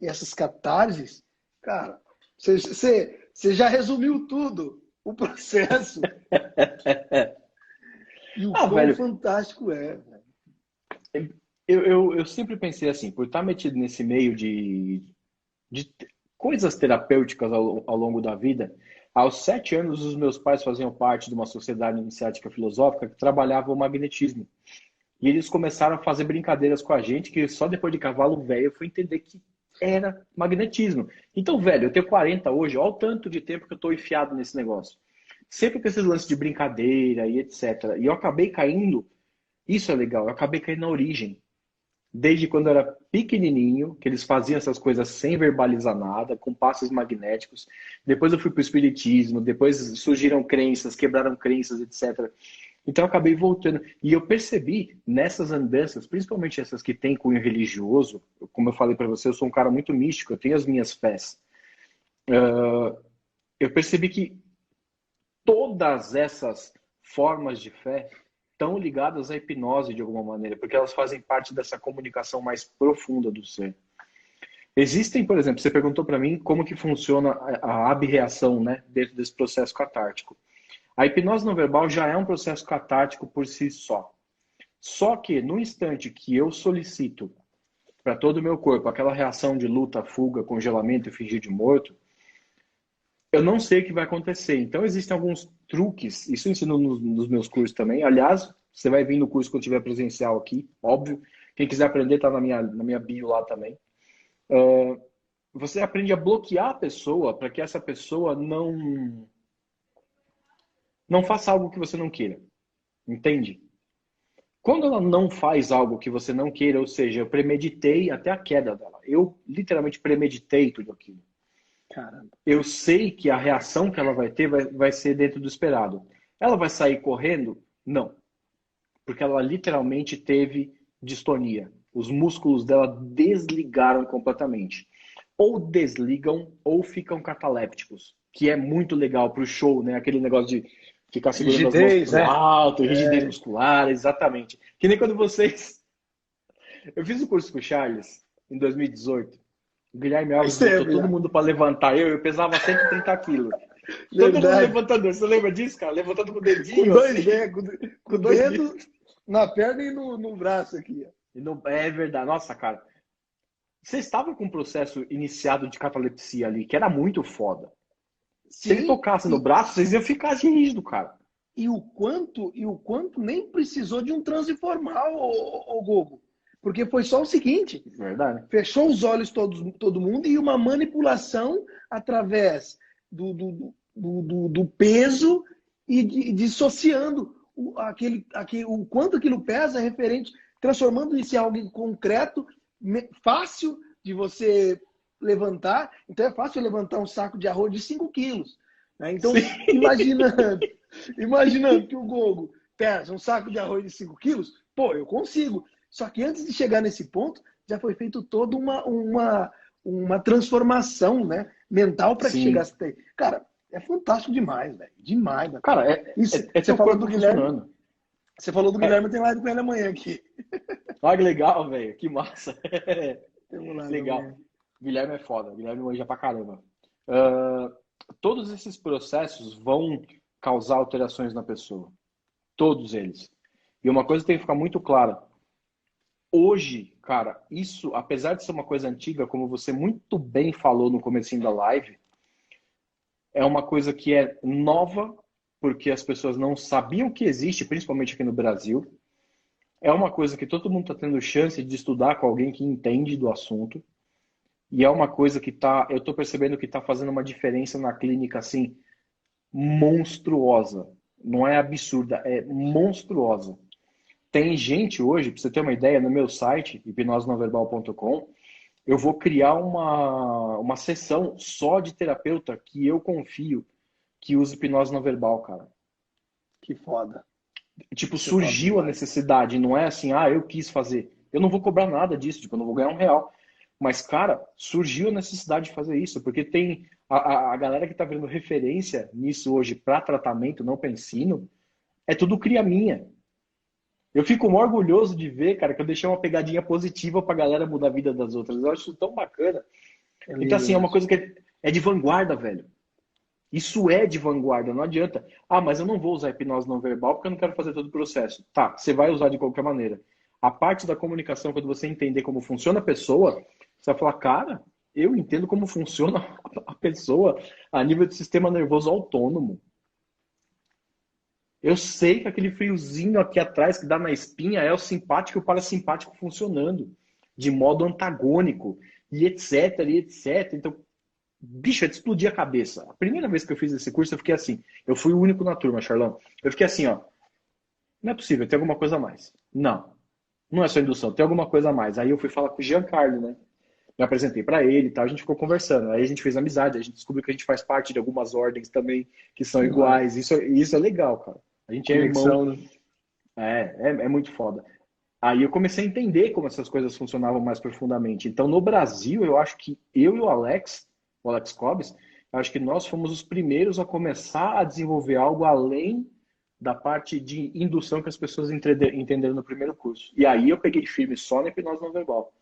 essas catarses, cara, você já resumiu tudo, o processo e o quão Velho, fantástico é. eu sempre pensei assim, por estar metido nesse meio de coisas terapêuticas ao longo da vida, aos 7 anos os meus pais faziam parte de uma sociedade iniciática filosófica que trabalhava o magnetismo. E eles começaram a fazer brincadeiras com a gente, que só depois de cavalo velho eu fui entender que era magnetismo. Então, velho, eu tenho 40 hoje, olha o tanto de tempo que eu estou enfiado nesse negócio. Sempre com esses lances de brincadeira e etc. E eu acabei caindo, isso é legal, eu acabei caindo na origem. Desde quando eu era pequenininho, que eles faziam essas coisas sem verbalizar nada, com passos magnéticos. Depois eu fui para o espiritismo, depois surgiram crenças, quebraram crenças, etc. Então eu acabei voltando. E eu percebi nessas andanças, principalmente essas que têm cunho religioso, como eu falei para você, eu sou um cara muito místico, eu tenho as minhas fés. Eu percebi que todas essas formas de fé estão ligadas à hipnose de alguma maneira, porque elas fazem parte dessa comunicação mais profunda do ser. Existem, por exemplo, você perguntou para mim como que funciona a abreação, né, dentro desse processo catártico. A hipnose não verbal já é um processo catártico por si só. Só que no instante que eu solicito para todo o meu corpo aquela reação de luta, fuga, congelamento e fingir de morto, eu não sei o que vai acontecer. Então existem alguns truques, isso eu ensino nos meus cursos também. Aliás, você vai vir no curso quando tiver presencial aqui, óbvio. Quem quiser aprender está na minha bio lá também. você aprende a bloquear a pessoa para que essa pessoa não faça algo que você não queira. Entende? Quando ela não faz algo que você não queira, ou seja, eu premeditei até a queda dela. Eu literalmente premeditei tudo aquilo. Caramba. Eu sei que a reação que ela vai ter vai ser dentro do esperado. Ela vai sair correndo? Não. Porque ela literalmente teve distonia. Os músculos dela desligaram completamente. Ou desligam ou ficam catalépticos, que é muito legal para o show, né? Aquele negócio de ficar segurando as mãos Rigidez, pro né? alto, rigidez É. muscular, exatamente. Que nem quando vocês. Eu fiz o curso com o Charles em 2018. O Guilherme Faz Alves botou tempo todo já. mundo para levantar. Eu pesava 130 quilos. Todo mundo Verdade. levantando. Você lembra disso, cara? Levantando com o Com dedinho dois assim. dedos, com o Com dois dedos. dedo na perna e no braço aqui. Ó. E não, é verdade. Nossa, cara. Vocês estavam com um processo iniciado de catalepsia ali, que era muito foda. Se ele Sim, tocasse no braço, vocês iam ficar de rígido, cara. e o quanto nem precisou de um transe formal, o Gogo. Porque foi só o seguinte, Verdade. fechou os olhos todo mundo e uma manipulação através do peso e dissociando o quanto aquilo pesa referente, transformando isso em algo concreto, fácil de você levantar. Então é fácil levantar um saco de arroz de 5 quilos. Né? Então, Sim. imaginando que o Gogo pesa um saco de arroz de 5 quilos, pô, eu consigo. Só que antes de chegar nesse ponto, já foi feito toda uma transformação, né, mental para que Sim. chegasse até aí. Cara, é fantástico demais, velho. Demais. Né? Cara, Isso, é você teu falou do corpo Guilherme. funcionando. Você falou do É, Guilherme, tem live com ele amanhã aqui. olha que legal, velho. Que massa. Temos live Legal. amanhã. Guilherme é foda. Guilherme manja pra caramba. Ah, todos esses processos vão causar alterações na pessoa. Todos eles. E uma coisa tem que ficar muito clara. Hoje, cara, isso, apesar de ser uma coisa antiga, como você muito bem falou no comecinho da live, é uma coisa que é nova, porque as pessoas não sabiam que existe, principalmente aqui no Brasil. É uma coisa que todo mundo está tendo chance de estudar com alguém que entende do assunto. E é uma coisa que eu estou percebendo que está fazendo uma diferença na clínica, assim, monstruosa. Não é absurda, é monstruosa. Tem gente hoje, para você ter uma ideia, no meu site, hipnosenoverbal.com, eu vou criar uma sessão só de terapeuta que eu confio que usa hipnose não verbal, cara. Que foda. Tipo, Isso é top surgiu a demais. necessidade, não é assim, eu quis fazer. Eu não vou cobrar nada disso, tipo, eu não vou ganhar R$ 1. Mas, cara, surgiu a necessidade de fazer isso, porque tem a galera que tá vendo referência nisso hoje para tratamento, não para ensino, é tudo cria minha. Eu fico mó orgulhoso de ver, cara, que eu deixei uma pegadinha positiva pra galera mudar a vida das outras. Eu acho isso tão bacana. É Então, lindo assim, é uma isso. coisa que é de vanguarda, velho. Isso é de vanguarda, não adianta. Mas eu não vou usar hipnose não verbal porque eu não quero fazer todo o processo. Tá, você vai usar de qualquer maneira. A parte da comunicação, quando você entender como funciona a pessoa, você vai falar, cara, eu entendo como funciona a pessoa a nível de sistema nervoso autônomo. Eu sei que aquele friozinho aqui atrás que dá na espinha é o simpático e o parasimpático funcionando de modo antagônico e etc, e etc. Então, bicho, é de explodir a cabeça. A primeira vez que eu fiz esse curso, eu fiquei assim. Eu fui o único na turma, Charlão. Eu fiquei assim, ó. Não é possível, tem alguma coisa a mais. Não, não é só indução, tem alguma coisa a mais. Aí eu fui falar com o Giancarlo, né? Me apresentei para ele e tal, a gente ficou conversando. Aí a gente fez amizade, a gente descobriu que a gente faz parte de algumas ordens também que são Que massa. iguais. Isso é legal, cara. A gente é irmão. Conexão, né? É muito foda. Aí eu comecei a entender como essas coisas funcionavam mais profundamente. Então, no Brasil, eu acho que eu e o Alex Cobbs, eu acho que nós fomos os primeiros a começar a desenvolver algo além da parte de indução que as pessoas entenderam no primeiro curso. E aí eu peguei firme só na hipnose não verbal.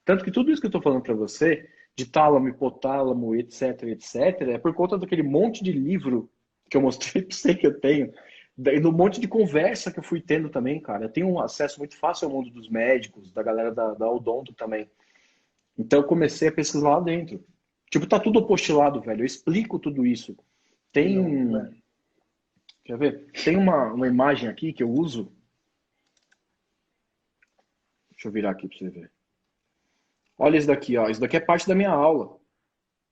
Tanto que tudo isso que eu estou falando para você, de tálamo, hipotálamo, etc, etc, é por conta daquele monte de livro que eu mostrei para você que eu tenho, e no monte de conversa que eu fui tendo também, cara. Eu tenho um acesso muito fácil ao mundo dos médicos, da galera da Odonto também. Então eu comecei a pesquisar lá dentro. Tipo, tá tudo apostilado, velho. Eu explico tudo isso. Que louco, Tem, velho. quer ver? Tem uma imagem aqui que eu uso. Deixa eu virar aqui para você ver. Olha isso daqui, ó. Isso daqui é parte da minha aula.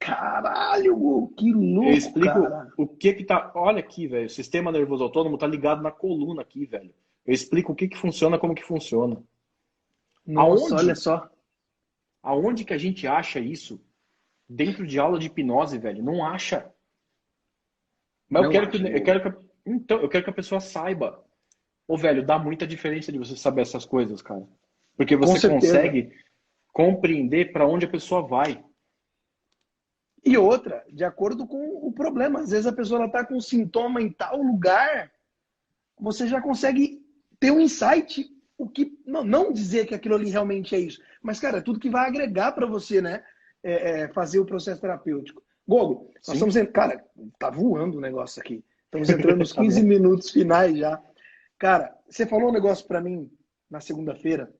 Caralho, que Eu louco, explico cara. o que que tá. Olha aqui, velho. O sistema nervoso autônomo tá ligado na coluna aqui, velho. Eu explico o que que funciona, como que funciona. Nossa, olha Aonde? só. Aonde que a gente acha isso? Dentro de aula de hipnose, velho. Não acha. Mas eu Não quero que, acho, eu Google. quero que, então, eu quero que a pessoa saiba. Ô, velho, dá muita diferença de você saber essas coisas, cara. Porque Com você certeza. consegue compreender para onde a pessoa vai. E outra, de acordo com o problema. Às vezes a pessoa está com um sintoma em tal lugar, você já consegue ter um insight, o que não dizer que aquilo ali realmente é isso, mas, cara, é tudo que vai agregar para você, né? Fazer o processo terapêutico. Gogo, nós Sim? estamos. Cara, tá voando o negócio aqui. Estamos entrando nos Tá 15 bom. minutos finais já. Cara, você falou um negócio para mim na segunda-feira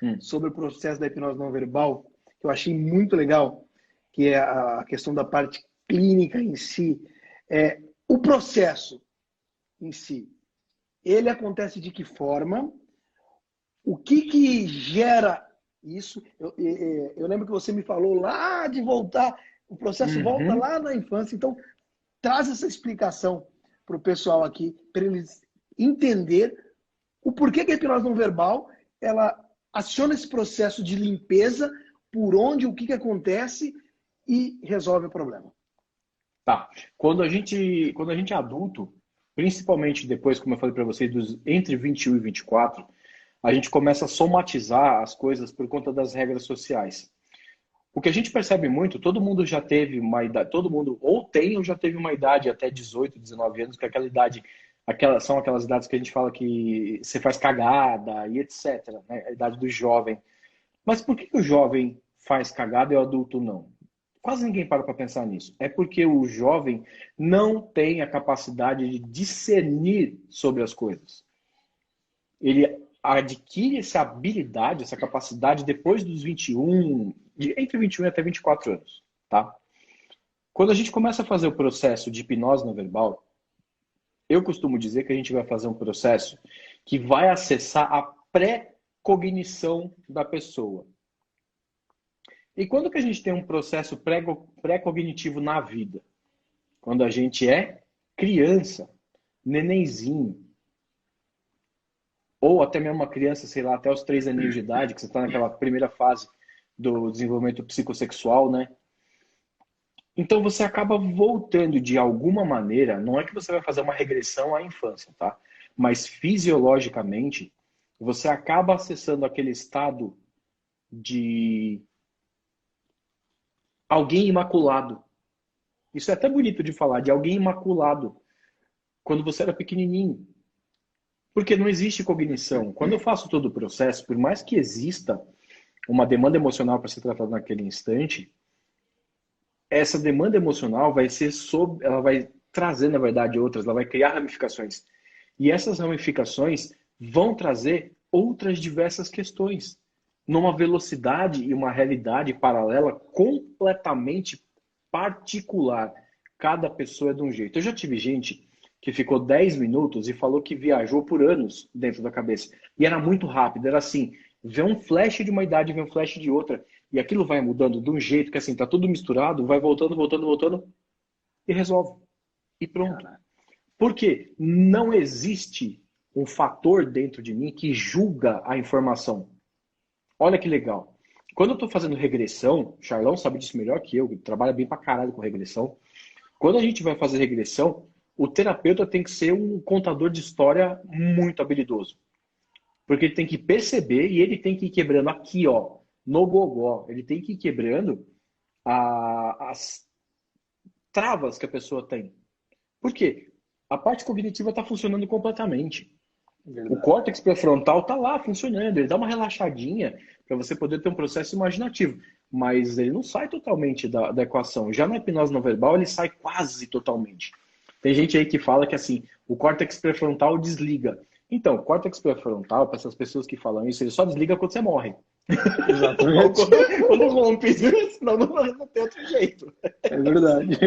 Hum. sobre o processo da hipnose não verbal, que eu achei muito legal, que é a questão da parte clínica em si. O processo em si, ele acontece de que forma? O que gera isso? Eu lembro que você me falou lá de voltar, o processo volta Uhum. lá na infância, então traz essa explicação para o pessoal aqui, para eles entender o porquê que a hipnose não verbal ela aciona esse processo de limpeza, por onde, o que acontece e resolve o problema. Tá. Quando a gente é adulto, principalmente depois, como eu falei para vocês, entre 21 e 24, a gente começa a somatizar as coisas por conta das regras sociais. O que a gente percebe muito, todo mundo já teve uma idade, todo mundo ou tem ou já teve uma idade até 18, 19 anos, que é aquela idade, são aquelas idades que a gente fala que você faz cagada e etc, né? A idade do jovem. Mas por que o jovem faz cagada e o adulto não? Quase ninguém para pensar nisso. É porque o jovem não tem a capacidade de discernir sobre as coisas. Ele adquire essa habilidade, essa capacidade depois dos 21, entre 21 e até 24 anos, tá? Quando a gente começa a fazer o processo de hipnose não verbal, eu costumo dizer que a gente vai fazer um processo que vai acessar a pré-cognição da pessoa. E quando que a gente tem um processo pré-cognitivo na vida? Quando a gente é criança, nenenzinho, ou até mesmo uma criança, sei lá, até os 3 aninhos de idade, que você está naquela primeira fase do desenvolvimento psicossexual, né? Então você acaba voltando de alguma maneira, não é que você vai fazer uma regressão à infância, tá? Mas fisiologicamente, você acaba acessando aquele estado de alguém imaculado. Isso é até bonito de falar, de alguém imaculado, quando você era pequenininho. Porque não existe cognição. Quando eu faço todo o processo, por mais que exista uma demanda emocional para ser tratada naquele instante, essa demanda emocional vai ser ela vai trazer, na verdade, outras, ela vai criar ramificações. E essas ramificações vão trazer outras diversas questões, numa velocidade e uma realidade paralela completamente particular. Cada pessoa é de um jeito. Eu já tive gente que ficou 10 minutos e falou que viajou por anos dentro da cabeça. E era muito rápido, era assim, vê um flash de uma idade, vê um flash de outra. E aquilo vai mudando de um jeito que assim, tá tudo misturado, vai voltando, voltando, voltando e resolve. E pronto. Cara, Porque não existe um fator dentro de mim que julga a informação. Olha que legal. Quando eu estou fazendo regressão, o Charlão sabe disso melhor que eu, que trabalha bem pra caralho com regressão. Quando a gente vai fazer regressão, o terapeuta tem que ser um contador de história muito habilidoso. Porque ele tem que perceber e ele tem que ir quebrando aqui, ó, no gogó. Ele tem que ir quebrando as travas que a pessoa tem. Por quê? A parte cognitiva está funcionando completamente. O verdade. córtex pré-frontal está lá funcionando. Ele dá uma relaxadinha para você poder ter um processo imaginativo. Mas ele não sai totalmente da equação. Já na hipnose não verbal, ele sai quase totalmente. Tem gente aí que fala que assim, o córtex pré-frontal desliga. Então, o córtex pré-frontal, para essas pessoas que falam isso, ele só desliga quando você morre. Ou Exatamente. quando rompe, senão não tem outro jeito. É verdade.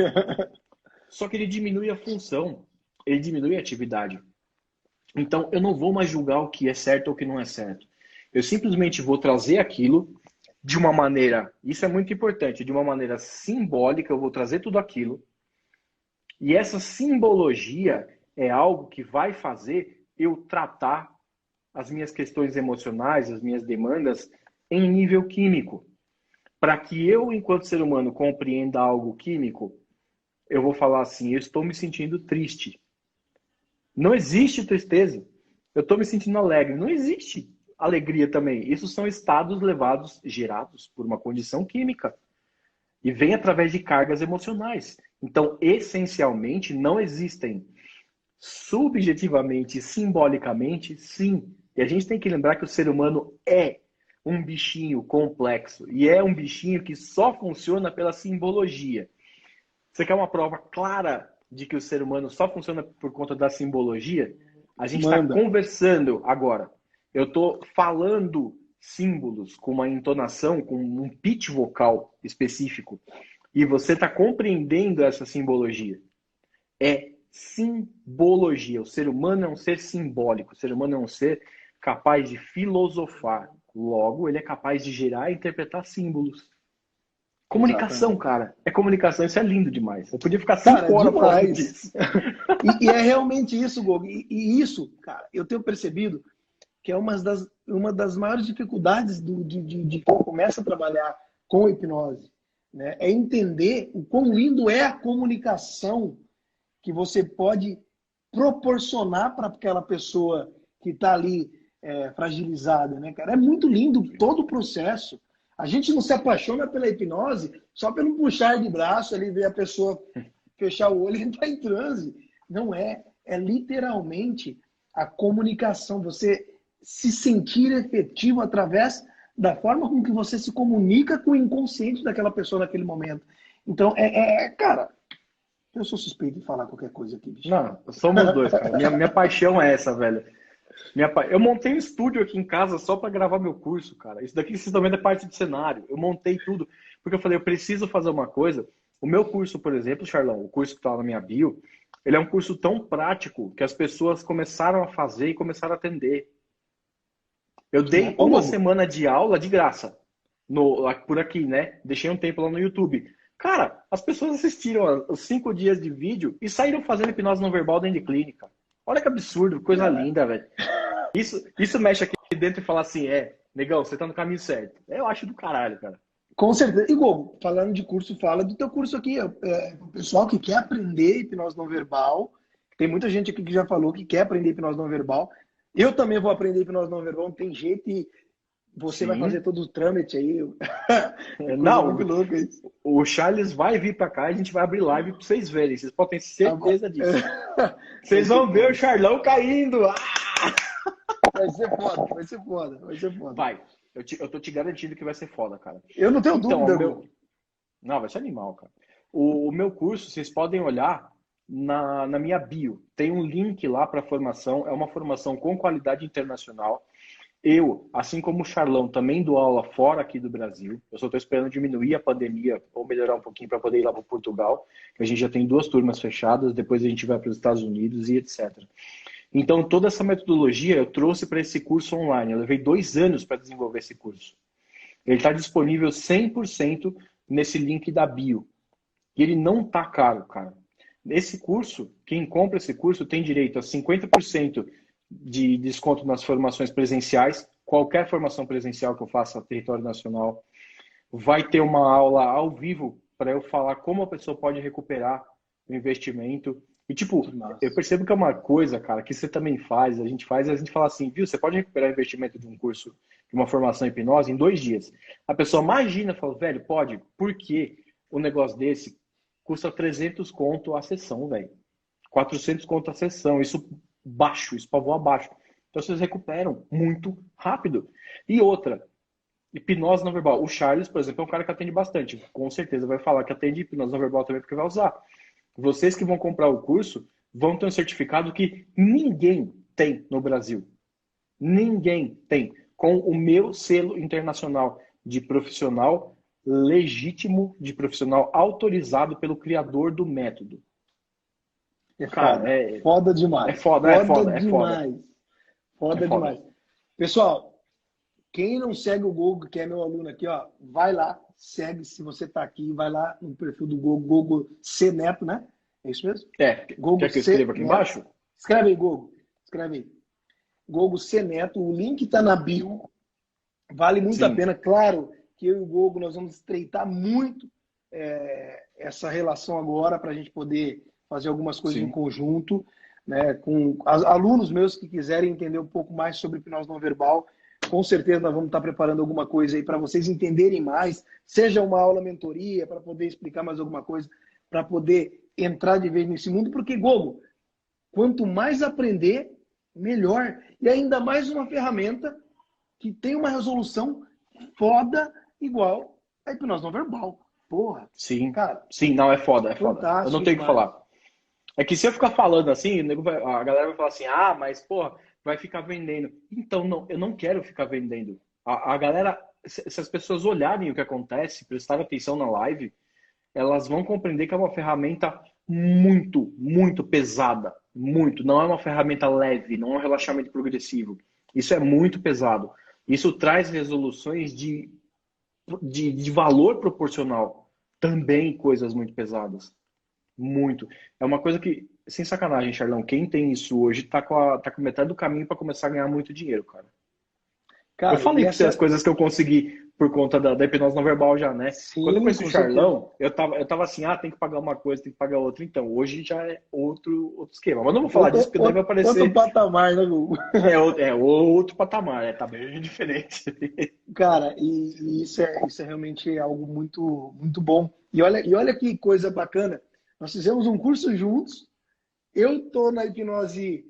Só que ele diminui a função, ele diminui a atividade. Então, eu não vou mais julgar o que é certo ou o que não é certo. Eu simplesmente vou trazer aquilo de uma maneira, isso é muito importante, de uma maneira simbólica, eu vou trazer tudo aquilo. E essa simbologia é algo que vai fazer eu tratar as minhas questões emocionais, as minhas demandas em nível químico. Para que eu, enquanto ser humano, compreenda algo químico, eu vou falar assim, eu estou me sentindo triste. Não existe tristeza. Eu estou me sentindo alegre. Não existe alegria também. Isso são estados gerados por uma condição química. E vem através de cargas emocionais. Então, essencialmente, não existem. Subjetivamente, simbolicamente, sim. E a gente tem que lembrar que o ser humano é um bichinho complexo. E é um bichinho que só funciona pela simbologia. Você quer uma prova clara de que o ser humano só funciona por conta da simbologia? A gente está conversando agora. Eu estou falando símbolos com uma entonação, com um pitch vocal específico. E você está compreendendo essa simbologia. É simbologia. O ser humano é um ser simbólico. O ser humano é um ser capaz de filosofar. Logo, ele é capaz de gerar e interpretar símbolos. Comunicação, cara. É comunicação. Isso é lindo demais. Eu podia ficar 5 horas falando disso. E é realmente isso, Gogo. E isso, cara, eu tenho percebido que é uma das maiores dificuldades de quem começa a trabalhar com hipnose, né? É entender o quão lindo é a comunicação que você pode proporcionar para aquela pessoa que está ali fragilizada, né, cara? É muito lindo todo o processo. A gente não se apaixona pela hipnose só pelo puxar de braço ali, ver a pessoa fechar o olho e entrar em transe. Não é. É literalmente a comunicação. Você se sentir efetivo através da forma com que você se comunica com o inconsciente daquela pessoa naquele momento. Então, cara, eu sou suspeito de falar qualquer coisa aqui, bicho. Não, somos dois, cara. Minha paixão é essa, velho. Eu montei um estúdio aqui em casa só para gravar meu curso, cara. Isso daqui também é parte de cenário. Eu montei tudo. Porque eu falei, eu preciso fazer uma coisa. O meu curso, por exemplo, Charlão, o curso que está na minha bio, ele é um curso tão prático que as pessoas começaram a fazer e começaram a atender. Eu dei uma semana de aula de graça por aqui, né? Deixei um tempo lá no YouTube. Cara, as pessoas assistiram os 5 dias de vídeo e saíram fazendo hipnose não verbal dentro de clínica. Olha que absurdo, coisa linda, velho. Isso mexe aqui dentro e fala assim, negão, você tá no caminho certo. Eu acho do caralho, cara. Com certeza. E, Gogo, falando de curso, fala do teu curso aqui. O pessoal que quer aprender hipnose não verbal, tem muita gente aqui que já falou que quer aprender hipnose não verbal. Eu também vou aprender hipnose não verbal, não tem jeito, e você vai fazer todo o trâmite aí. Não, louco isso. O Charles vai vir pra cá e a gente vai abrir live pra vocês verem. Vocês podem ter certeza disso. Vocês vão ver o Charlão caindo. Vai ser foda, vai ser foda, vai ser foda. Vai. Eu tô te garantindo que vai ser foda, cara. Eu não tenho dúvida. Não, vai ser animal, cara. O meu curso, vocês podem olhar na minha bio. Tem um link lá para formação. É uma formação com qualidade internacional. Eu, assim como o Charlão, também dou aula fora aqui do Brasil. Eu só estou esperando diminuir a pandemia ou melhorar um pouquinho para poder ir lá para Portugal. A gente já tem 2 turmas fechadas. Depois a gente vai para os Estados Unidos e etc. Então, toda essa metodologia eu trouxe para esse curso online. Eu levei 2 anos para desenvolver esse curso. Ele está disponível 100% nesse link da bio. E ele não tá caro, cara. Esse curso, quem compra esse curso tem direito a 50% de desconto nas formações presenciais. Qualquer formação presencial que eu faça no território nacional. Vai ter uma aula ao vivo para eu falar como a pessoa pode recuperar o investimento. E, tipo, eu percebo que é uma coisa, cara, que você também faz, a gente fala assim, viu, você pode recuperar o investimento de um curso, de uma formação em hipnose em 2 dias. A pessoa imagina, fala, velho, pode, por quê? Um negócio desse custa 300 conto a sessão, velho. 400 conto a sessão, isso para voar abaixo. Então, vocês recuperam muito rápido. E outra, hipnose não verbal. O Charles, por exemplo, é um cara que atende bastante. Com certeza vai falar que atende hipnose não verbal também, porque vai usar. Vocês que vão comprar o curso vão ter um certificado que ninguém tem no Brasil. Ninguém tem. Com o meu selo internacional de profissional legítimo, de profissional autorizado pelo criador do método. Cara, foda demais. É foda demais. Foda demais. Pessoal, Quem não segue o Gogo, que é meu aluno aqui, ó, vai lá, segue se você está aqui, vai lá no perfil do Gogo, Gogo C Neto, né? É isso mesmo? Gogo Quer que eu C escreva aqui Neto. embaixo? Escreve aí, Gogo. Escreve aí. Gogo C Neto, o link está na bio. Vale muito a Sim, pena. Claro que eu e o Gogo nós vamos estreitar muito essa relação agora para a gente poder fazer algumas coisas em sim. conjunto, né? Com alunos meus que quiserem entender um pouco mais sobre hipnose não verbal. Com certeza nós vamos estar preparando alguma coisa aí para vocês entenderem mais, seja uma aula mentoria para poder explicar mais alguma coisa, para poder entrar de vez nesse mundo, porque, Gogo, quanto mais aprender, melhor. E ainda mais uma ferramenta que tem uma resolução foda igual a hipnose não verbal. Porra, Sim, cara, sim, não, é foda, é foda. Eu não fantástico tenho o que demais. falar. É que se eu ficar falando assim, a galera vai falar assim, ah, mas, porra, vai ficar vendendo. Então, não, eu não quero ficar vendendo. A galera, se as pessoas olharem o que acontece, prestarem atenção na live, elas vão compreender que é uma ferramenta muito, muito pesada. Muito. Não é uma ferramenta leve, não é um relaxamento progressivo. Isso é muito pesado. Isso traz resoluções de valor proporcional. Também coisas muito pesadas. Muito. É uma coisa que, sem sacanagem, Charlão, quem tem isso hoje tá com metade do caminho para começar a ganhar muito dinheiro, cara. Eu Cara, e falei pra você as essa. coisas que eu consegui por conta da hipnose não verbal já, né? Quando eu Sim, conheci o com certeza. Charlão, eu tava assim, ah, tem que pagar uma coisa, tem que pagar outra. Então, hoje já é outro esquema. Mas não vou falar disso, porque daí vai Outro aparecer. patamar, né, Google? É outro patamar, tá bem diferente. Cara, e isso é realmente algo muito, muito bom. E olha que coisa bacana. Nós fizemos um curso juntos. Eu tô na hipnose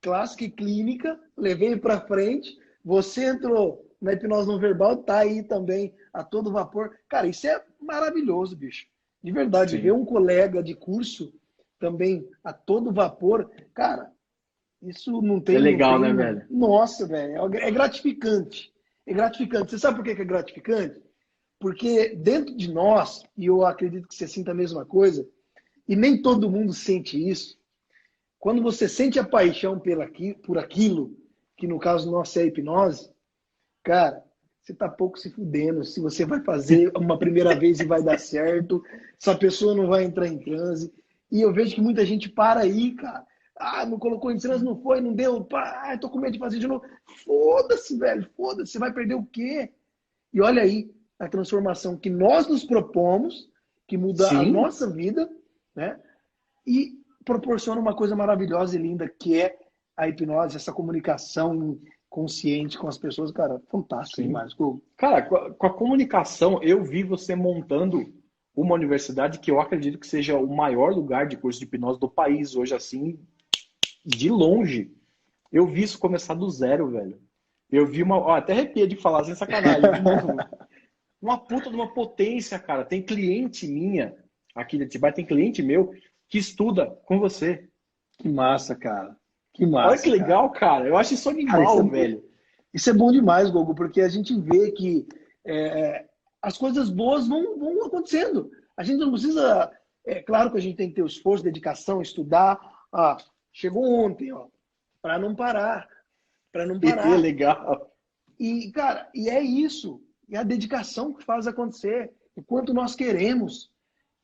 clássica e clínica, levei para frente. Você entrou na hipnose não verbal, tá aí também a todo vapor. Cara, isso é maravilhoso, bicho. De verdade, ver Sim. um colega de curso também a todo vapor, cara, isso não É tem, não legal, né, tem. velho? Nossa, velho, é gratificante. É gratificante. Você sabe por que é gratificante? Porque dentro de nós, e eu acredito que você sinta a mesma coisa, e nem todo mundo sente isso, quando você sente a paixão por aquilo, que no caso nosso é a hipnose, cara, você tá pouco se fudendo se você vai fazer uma primeira vez e vai dar certo, se a pessoa não vai entrar em transe. E eu vejo que muita gente para aí, cara. Ah, não colocou em transe, não foi, não deu. Pá, tô com medo de fazer de novo. Foda-se, velho, foda-se. Você vai perder o quê? E olha aí a transformação que nós nos propomos, que muda a Sim, nossa vida, né? E proporciona uma coisa maravilhosa e linda que é a hipnose, essa comunicação consciente com as pessoas, cara, fantástico sim. demais. Pô. Cara, com a comunicação, eu vi você montando uma universidade que eu acredito que seja o maior lugar de curso de hipnose do país hoje, assim, de longe. Eu vi isso começar do zero, velho. Eu vi uma. Ó, até arrepia de falar, sem sacanagem. Eu vi uma puta de uma potência, cara. Tem cliente minha aqui de Atibaia, tem cliente meu que estuda com você. Que massa, cara. Que Olha que massa, cara. legal, cara. Eu acho isso Cara, animal, velho. isso é bom demais, Gogo, porque a gente vê que as coisas boas vão acontecendo. A gente não precisa. É claro que a gente tem que ter o esforço, dedicação, estudar. Ah, chegou ontem, ó, para não parar. Para não É parar. legal. E, cara, e é isso. É a dedicação que faz acontecer. O quanto nós queremos.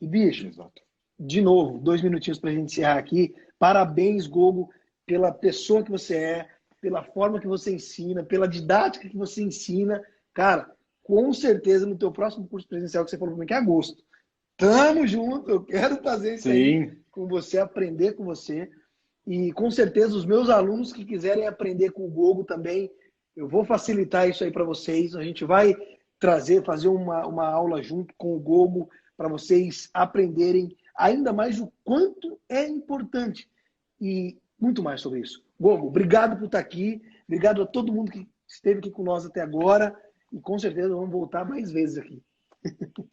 E, bicho, Exato. de novo, 2 minutinhos para a gente encerrar aqui. Parabéns, Gogo, pela pessoa que você é, pela forma que você ensina, pela didática que você ensina. Cara, com certeza no teu próximo curso presencial que você falou para mim que é agosto. Tamo junto, eu quero fazer isso aí Sim. com você, aprender com você. E com certeza os meus alunos que quiserem aprender com o Gogo também, eu vou facilitar isso aí para vocês. A gente vai fazer uma aula junto com o Gogo para vocês aprenderem ainda mais o quanto é importante e muito mais sobre isso. Gogo, obrigado por estar aqui, obrigado a todo mundo que esteve aqui com nós até agora e com certeza vamos voltar mais vezes aqui.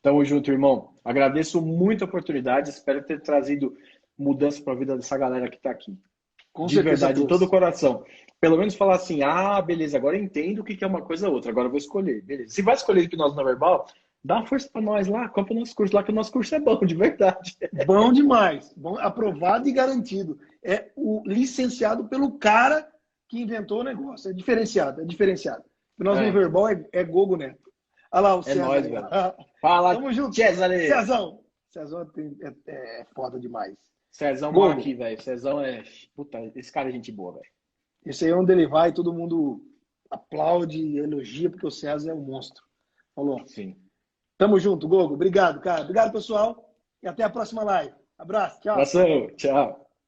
Tamo junto, irmão. Agradeço muito a oportunidade. Espero ter trazido mudança para a vida dessa galera que está aqui. Com De certeza verdade, de todo o trouxe. coração. Pelo menos falar assim, ah, beleza, agora eu entendo o que é uma coisa ou outra. Agora eu vou escolher. Beleza. Se vai escolher hipnose não verbal, dá uma força para nós lá, compra o nosso curso lá, que o nosso curso é bom, de verdade. Bom demais, bom, aprovado e garantido. É o licenciado pelo cara que inventou o negócio. É diferenciado, é diferenciado. Hipnose não verbal é Gogo Neto. Olha lá o É César. nóis, Aí. velho. Fala, Tamo junto. Cesare. Cezão. Cezão é foda demais. Cezão mora Gogo, aqui, velho. Cezão é. Puta, esse cara é gente boa, velho. esse aí é onde ele vai, todo mundo aplaude, elogia, porque o César é um monstro. Falou. Sim. Tamo junto, Gogo. Obrigado, cara. Obrigado, pessoal. E até a próxima live. Abraço. Tchau. Abração, tchau.